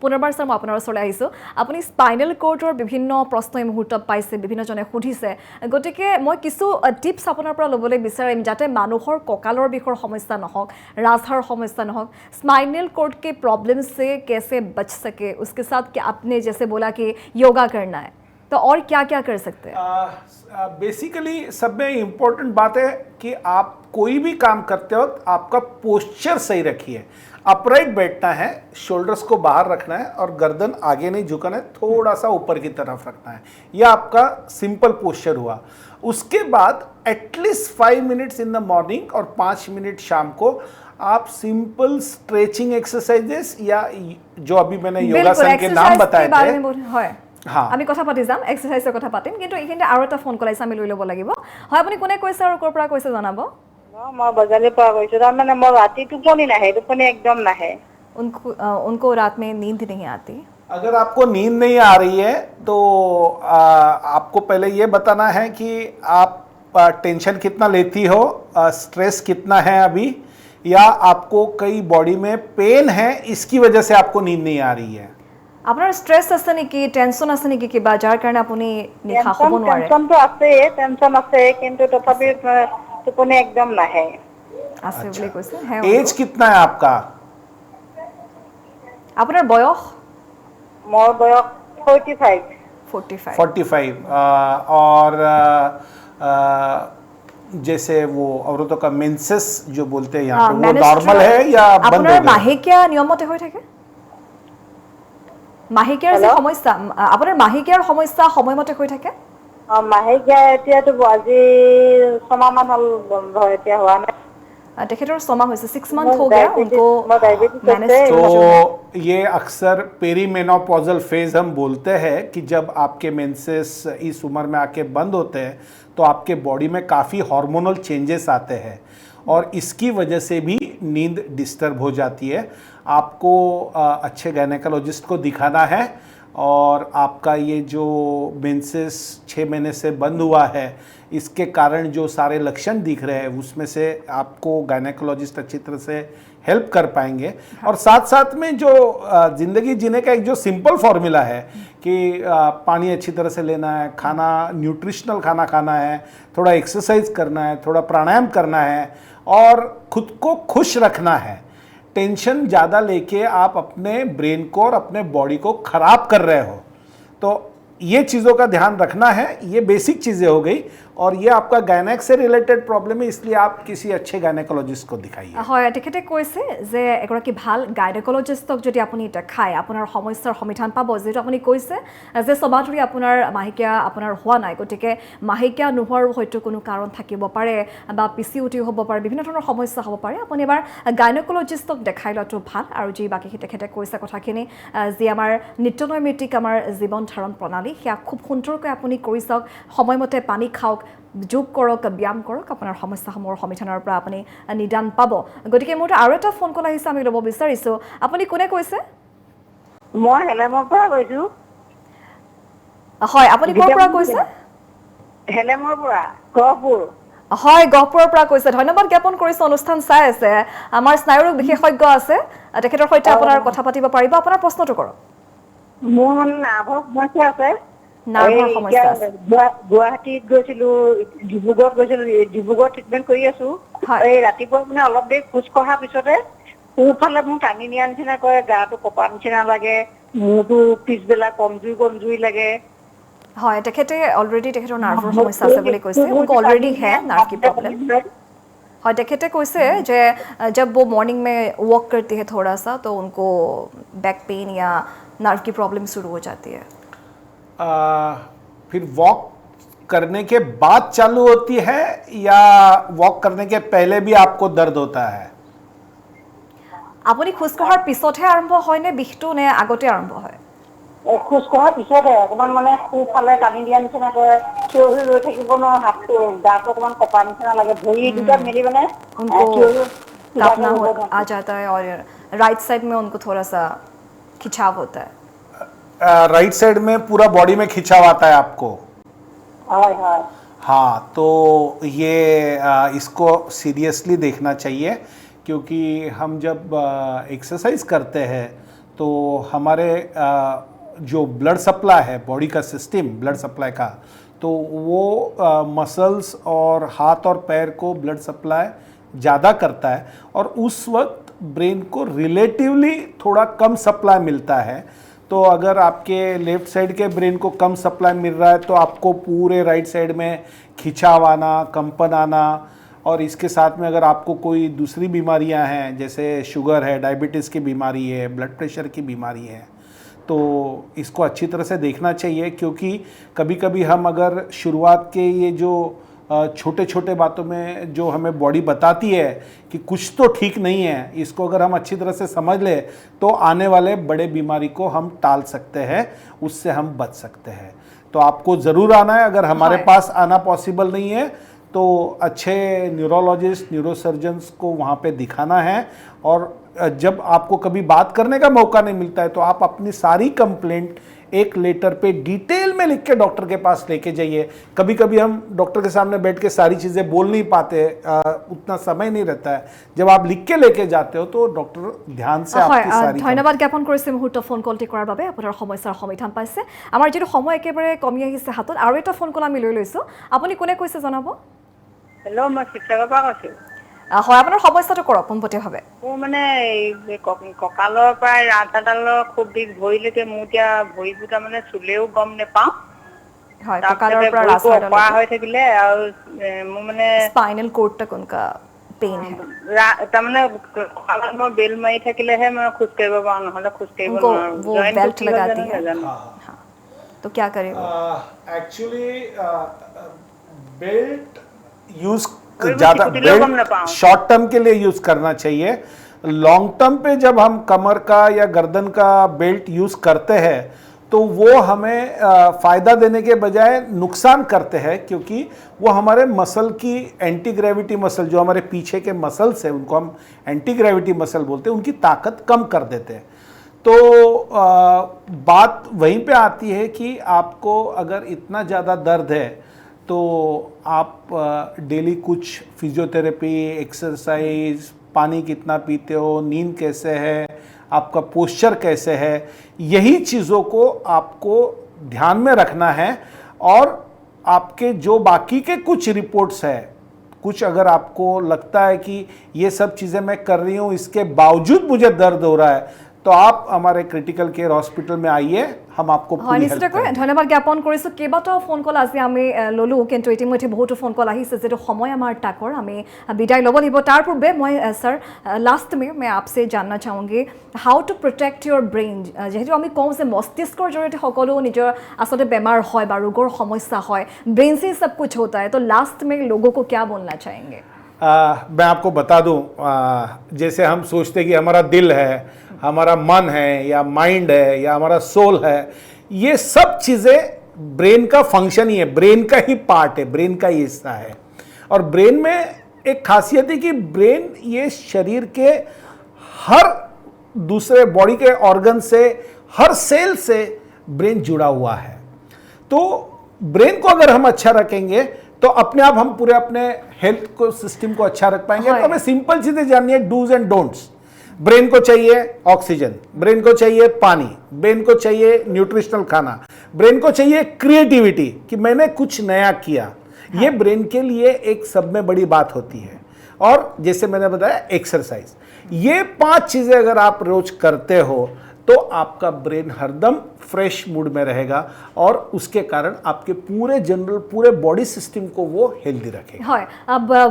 পুনৰবাৰ ছাৰ মই আপোনাৰ ওচৰলৈ আহিছোঁ। আপুনি স্পাইনেল কৰ্ডৰ বিভিন্ন প্ৰশ্ন এই মুহূৰ্তত পাইছে, বিভিন্নজনে সুধিছে। গতিকে মই কিছু টিপছ আপোনাৰ পৰা ল'বলৈ বিচাৰিম যাতে মানুহৰ কঁকালৰ বিষৰ সমস্যা নহওক, ৰাজহাড়ৰ সমস্যা নহওক, स्पाइनल कॉर्ड के प्रॉब्लम से कैसे बच सके, उसके साथ क्या आपने जैसे बोला कि योगा करना है, तो और क्या क्या कर सकते हैं? बेसिकली सब में इम्पोर्टेंट बात है कि आप कोई भी काम करते वक्त आपका पोस्चर सही रखिए। अपराइट बैठना है, शोल्डर्स को बाहर रखना है और गर्दन आगे नहीं झुकाना है, थोड़ा सा ऊपर की तरफ रखना है। यह आपका सिंपल पोस्चर हुआ। उसके बाद at least 5 minutes in the morning और 5 मिनट शाम को आप सिंपल स्ट्रेचिंग एक्सरसाइजेस या जो अभी मैंने योगासन के नाम बताए थे, हाँ আমি কথা পাতি যাম, এক্সাৰচাইজৰ কথা পাতিম, কিন্তু এইখিনিতে আৰু এটা ফোন কল আহিছে, আমি লৈ ল'ব লাগিব। হয়, আপুনি কোনে কৈছে আৰু ক'ৰ পৰা কৈছে জনাব? মই বজালিৰ পৰা কৈছোঁ। তাৰমানে মোৰ ৰাতি টোপনি নাহে, টোপনি একদম নাহে। उनको रात में नींद नहीं आती? अगर आपको नींद नहीं आ रही है तो आपको पहले ये बताना है कि आप टेंशन कितना लेती हो, स्ट्रेस कितना है अभी, या आपको कई बॉडी में पेन है इसकी वजह से आपको नींद नहीं आ रही है। আপোনাৰ ষ্ট্ৰেছ আছে নেকি, টেনশ্যন আছে নেকি কিবা যাৰ কাৰণে আপুনি নিশা শুব নোৱাৰে? টেনশ্যনটো আছে, টেনশ্যন আছে, কিন্তু তথাপি টোপনি একদম নাহে। আছে বুলি কৈছে। एज कितना है आपका? আপোনাৰ বয়স? মোৰ বয়স 45। 45। और जैसे वो औरतों का मेंसेस जो बोलते हैं यहाँ पे, वो नॉर्मल है या बंद हो আপোনাৰ गया? মাহেকীয়া নিয়মতে হৈ থাকে? মাহেকীয়াৰ যে সমস্যা, আপোনাৰ মাহেকীয়াৰ সমস্যা সময়মতে হৈ থাকে? মাহেকীয়া এতিয়াতো আজি 6 মাহ মান হ'ল বন্ধ, এতিয়া হোৱা নাই। तेखेतर 6 माह हुए, 6 मंथ हो गया उनको मैनेज। तो ये अक्सर पेरीमेनोपॉजल फेज हम बोलते हैं कि जब आपके मेंसेस इस उम्र में आके बंद होते हैं तो आपके बॉडी में काफ़ी हार्मोनल चेंजेस आते हैं और इसकी वजह से भी नींद डिस्टर्ब हो जाती है। आपको अच्छे गायनेकोलॉजिस्ट को दिखाना है और आपका ये जो मेंसेस 6 महीने से बंद हुआ है, इसके कारण जो सारे लक्षण दिख रहे हैं उसमें से आपको गायनेकोलॉजिस्ट अच्छी तरह से हेल्प कर पाएंगे। और साथ साथ में जो ज़िंदगी जीने का एक जो सिंपल फॉर्मूला है कि पानी अच्छी तरह से लेना है, खाना न्यूट्रिशनल खाना खाना है, थोड़ा एक्सरसाइज करना है, थोड़ा प्राणायाम करना है और खुद को खुश रखना है। टेंशन ज़्यादा लेके आप अपने ब्रेन को और अपने बॉडी को ख़राब कर रहे हो, तो ये चीज़ों का ध्यान रखना है। ये बेसिक चीज़ें हो गई और ये आपका गायनेक से रिलेटेड प्रॉब्लम है, इसलिए आप किसी अच्छे गायनेकोलॉजिस्ट को दिखाइए। হয়, তেখেতে কৈছে যে এগৰাকী ভাল গাইনেকোলজিষ্টক যদি আপুনি দেখায় আপোনাৰ সমস্যাৰ সমাধান পাব। যেহেতু আপুনি কৈছে যে 6 মাহ ধৰি আপোনাৰ মাহেকীয়া আপোনাৰ হোৱা নাই, গতিকে মাহেকীয়া নোহোৱাৰ হয়তো কোনো কাৰণ থাকিব পাৰে বা PCOD হ'ব পাৰে, বিভিন্ন ধৰণৰ সমস্যা হ'ব পাৰে। আপুনি এবাৰ গাইনেকোলজিষ্টক দেখাই লোৱাটো ভাল। আৰু যি বাকী তেখেতে কৈছে কথাখিনি, যি আমাৰ নিত্যনৈমিত্তিক আমাৰ জীৱন ধাৰণ প্ৰণালী, সেয়া খুব সুন্দৰকৈ আপুনি কৰি চাওক, সময়মতে পানী খাওক, যোগ কৰক, ব্যায়াম কৰক, আপোনাৰ সমস্যাসমূহৰ সমাধানৰ পৰা আপুনি নিদান পাব। গতিকে মোৰ আৰু এটা ফোন কল আহিছে, আমি ল'ব বিচাৰিছোঁ। আপুনি কোনে কৈছে? মই হেলেমৰ পৰা কৈছোঁ। হয়, আপুনি ক'ৰ পৰা কৈছে? হেলেমৰ পৰা গহপুৰ। হয়, গহপুৰৰ পৰা কৈছে। ধন্যবাদ জ্ঞাপন কৰিছোঁ, অনুষ্ঠান চাই আছে। আমাৰ স্নায়ুৰোগ বিশেষজ্ঞ আছে, তেখেতৰ সৈতে আপোনাৰ কথা পাতিব পাৰিব। আপোনাৰ প্ৰশ্নটো কৰক। মোৰ মানে নাৰ্ভৰ সমস্যা আছে। নাৰ্ভৰ সমস্যা আছে। গুৱাহাটীত গৈছিলো, ডিব্ৰুগড়ত গৈছিলো, ডিব্ৰুগড়ত ট্ৰিটমেণ্ট কৰি আছো। হয়। এই ৰাতিপুৱা মানে অলপ দেৰি খোজ কঢ়াৰ পিছতে সোঁফালে মোৰ টানি নিয়া নিচিনা কৰে, গাটো কঁপা নিচিনা লাগে, মূৰটো পিছবেলা কমজুৰি লাগে। হয়, তেখেতে অলৰেডি তেখেতৰ নাৰ্ভৰ সমস্যা আছে বুলি কৈছে। उनको ऑलरेडी है नार्व की प्रॉब्लम। হয়, তেখেতে কৈছে যে जब वो मॉर्निंग में वॉक करती है थोड़ा सा तो उनको बैक पेन या नर्व की प्रॉब्लम शुरू हो जाती है। फिर वॉक करने के बाद चालू होती है या वॉक करने के पहले भी आपको दर्द होता है? আপুনি খোজ কঢ়াৰ পিছতহে আৰম্ভ হয় নে বিষটো নে আগতে আৰম্ভ হয়? খোজ কঢ়াৰ পিছতে অকমান মানে সোঁফালে টানি দিয়া নিচিনা কৰে, থিয় হৈ ৰৈ থাকিব নোৱাৰো, হাতটো গাটো অকমান কঁপা নিচিনা লাগে, ভৰি দুটা মেলি মানে उनको থিয় হৈ कांपना आ जाता है और राइट साइड में उनको थोड़ा सा खिंचाव होता है। राइट साइड में पूरा बॉडी में खिंचाव आता है आपको? হয় হয়। हाँ, तो ये इसको सीरियसली देखना चाहिए, क्योंकि हम जब एक्सरसाइज करते हैं तो हमारे जो ब्लड सप्लाई है, बॉडी का सिस्टम ब्लड सप्लाई का, तो वो मसल्स और हाथ और पैर को ब्लड सप्लाई ज़्यादा करता है और उस वक्त ब्रेन को रिलेटिवली थोड़ा कम सप्लाई मिलता है। तो अगर आपके लेफ्ट साइड के ब्रेन को कम सप्लाई मिल रहा है तो आपको पूरे राइट साइड में खिंचाव आना, कंपन आना, और इसके साथ में अगर आपको कोई दूसरी बीमारियां हैं, जैसे शुगर है, डायबिटीज़ की बीमारी है, ब्लड प्रेशर की बीमारी है, तो इसको अच्छी तरह से देखना चाहिए। क्योंकि कभी कभी हम अगर शुरुआत के ये जो छोटे छोटे बातों में जो हमें बॉडी बताती है कि कुछ तो ठीक नहीं है, इसको अगर हम अच्छी तरह से समझ लें तो आने वाले बड़े बीमारी को हम टाल सकते हैं, उससे हम बच सकते हैं। तो आपको ज़रूर आना है। अगर हमारे पास आना पॉसिबल नहीं है तो अच्छे न्यूरोलॉजिस्ट, न्यूरोसर्जन्स को वहाँ पे दिखाना है। और जब आपको कभी बात करने का मौका नहीं मिलता है तो आप अपनी सारी कंप्लेंट एक लेटर पे डिटेल में लिख के डॉक्टर के पास लेके जाइए। कभी कभी हम डॉक्टर के सामने बैठ के सारी चीज़ें बोल नहीं पाते, उतना समय नहीं रहता है। जब आप लिख के लेके जाते हो तो डॉक्टर ध्यान से आपकी सारी ধন্যবাদ জ্ঞাপন কৰিছে মুহূৰ্ত ফোন কলটি কৰাৰ বাবে। আপোনাৰ সমস্যাৰ সমাধান পাইছে। আমাৰ যিটো সময় একেবাৰে কমি আহিছে হাতত, আৰু এটা ফোন কল আমি লৈ লৈছোঁ। আপুনি কোনে কৈছে জনাব? হেল্ল', মই শিৱসাগৰৰ পৰা কৈছো। হয়, আপোনাৰ সমস্যাটো কৰক পোনপটীয়াভাৱে। মোৰ মানে কঁকালৰ পৰা ৰাজডালৰ খুব বিষ, ভৰিলৈকে মোৰ এতিয়া ভৰিবোৰ তাৰমানে চুলেও গম নেপাওঁ। হয়, কঁকালৰ পৰা ৰাজডালৰ হৈ থাকিলে আৰু মোৰ মানে স্পাইনেল কৰ্ডটা কোনকা পেইন है। তাৰমানে কঁকালত মই বেল মাৰি থাকিলেহে মই খোজ কাঢ়িব পাৰোঁ, নহ'লে খোজ কাঢ়িব उनको নোৱাৰোঁ। वो बेल्ट लगाती है। हाँ। तो क्या करें? एक्चुअली बेल्ट यूज ज़्यादा, बेल्ट शॉर्ट टर्म के लिए यूज़ करना चाहिए। लॉन्ग टर्म पे जब हम कमर का या गर्दन का बेल्ट यूज़ करते हैं तो वो हमें फ़ायदा देने के बजाय नुकसान करते हैं, क्योंकि वो हमारे मसल की एंटी ग्रेविटी मसल, जो हमारे पीछे के मसल्स हैं उनको हम एंटी ग्रेविटी मसल बोलते हैं, उनकी ताकत कम कर देते हैं। तो बात वहीं पे आती है कि आपको अगर इतना ज़्यादा दर्द है तो आप डेली कुछ फिजियोथेरेपी, एक्सरसाइज, पानी कितना पीते हो, नींद कैसे है, आपका पोस्चर कैसे है, यही चीज़ों को आपको ध्यान में रखना है। और आपके जो बाकी के कुछ रिपोर्ट्स है, कुछ अगर आपको लगता है कि ये सब चीज़ें मैं कर रही हूँ इसके बावजूद मुझे दर्द हो रहा है, तो आप हमारे क्रिटिकल केयर हॉस्पिटल में आइए, हम आपको হয়, पूरी हेल्प নিশ্চিতকৈ करेंगे। ধন্যবাদ জ্ঞাপন কৰিছোঁ। কেইবাটাও ফোন কল আজি আমি ল'লোঁ, কিন্তু ইতিমধ্যে বহুতো ফোন কল আহিছে, যিটো সময় আমাৰ তাকৰ, আমি বিদায় ল'ব লাগিব। তাৰ পূৰ্বে মই सर लास्ट में मैं आपसे जानना चाहूँगी how to protect your brain. যিহেতু আমি কওঁ যে মস্তিষ্কৰ জৰিয়তে সকলো নিজৰ আচলতে বেমাৰ হয় বা ৰোগৰ সমস্যা হয়, ब्रेन से सब कुछ होता है, तो लास्ट में लोगों को क्या बोलना चाहेंगे? मैं आपको बता दूं, जैसे हम सोचते कि हमारा दिल है, हमारा मन है, या माइंड है, या हमारा सोल है, ये सब चीज़ें ब्रेन का फंक्शन ही है, ब्रेन का ही पार्ट है, ब्रेन का ही हिस्सा है। और ब्रेन में एक खासियत है कि ब्रेन ये शरीर के हर दूसरे बॉडी के ऑर्गन से, हर सेल से ब्रेन जुड़ा हुआ है। तो ब्रेन को अगर हम अच्छा रखेंगे तो अपने आप हम पूरे अपने हेल्थ को सिस्टम को अच्छा रख पाएंगे। तो हमें सिंपल चीजें जाननी है, डूज एंड डोंट्स। ब्रेन को चाहिए ऑक्सीजन, ब्रेन को चाहिए पानी, ब्रेन को चाहिए न्यूट्रिशनल खाना, ब्रेन को चाहिए क्रिएटिविटी कि मैंने कुछ नया किया। ये ब्रेन के लिए एक सब में बड़ी बात होती है। और जैसे मैंने बताया एक्सरसाइज, ये 5 चीजें अगर आप रोज करते हो तो आपका ब्रेन हरदम फ्रेश मूड में रहेगा और उसके कारण आपके पूरे जनरल पूरे बॉडी सिस्टम को वो हेल्दी रखेगा। হয়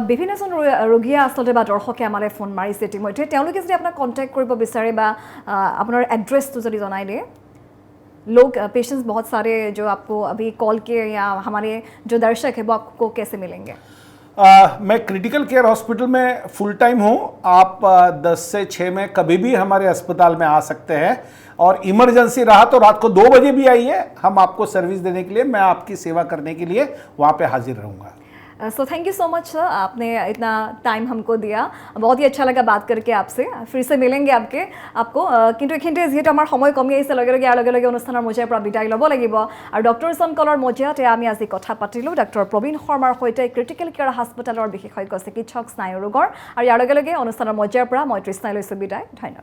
বিভিন্নজন ৰোগীয়ে আচলতে বা দৰ্শকে আমালৈ ফোন মাৰিছে ইতিমধ্যে তেওঁলোকে যদি আপোনাক কণ্টেক্ট কৰিব বিচাৰে বা আপোনাৰ এড্ৰেছটো যদি জনাই দিয়ে लोग पेशेंट्स बहुत सारे जो आपको अभी कॉल किए या हमारे जो दर्शक है वो आपको कैसे मिलेंगे? मैं क्रिटिकल केयर हॉस्पिटल में फुल टाइम हूँ। आप 10 से 6 में कभी भी हमारे अस्पताल में आ सकते हैं और इमरजेंसी रहा तो रात को 2 बजे भी आइए। हम आपको सर्विस देने के लिए, मैं आपकी सेवा करने के लिए वहाँ पे हाजिर रहूँगा। So thank you so much sir, आपने इतना टाइम हमको दिया, बहुत ही अच्छा लगा बात करके आपसे। फिर से मिलेंगे आपको কিন্তু এইখিনিতে যিহেতু আমাৰ সময় কমি আহিছে লগে লগে ইয়াৰ লগে লগে অনুষ্ঠানৰ মজিয়াৰ পৰা বিদায় ল'ব লাগিব আৰু ডক্টৰছ অন কলৰ মজিয়াতে আমি আজি কথা পাতিলোঁ ডক্টৰ প্ৰবীণ শৰ্মাৰ সৈতে ক্ৰিটিকেল কেয়াৰ হাস্পতালৰ বিশেষজ্ঞ চিকিৎসক স্নায়ু ৰোগৰ আৰু ইয়াৰ লগে লগে অনুষ্ঠানৰ মজিয়াৰ পৰা মই তৃষ্ণাই লৈছোঁ বিদায়। ধন্যবাদ।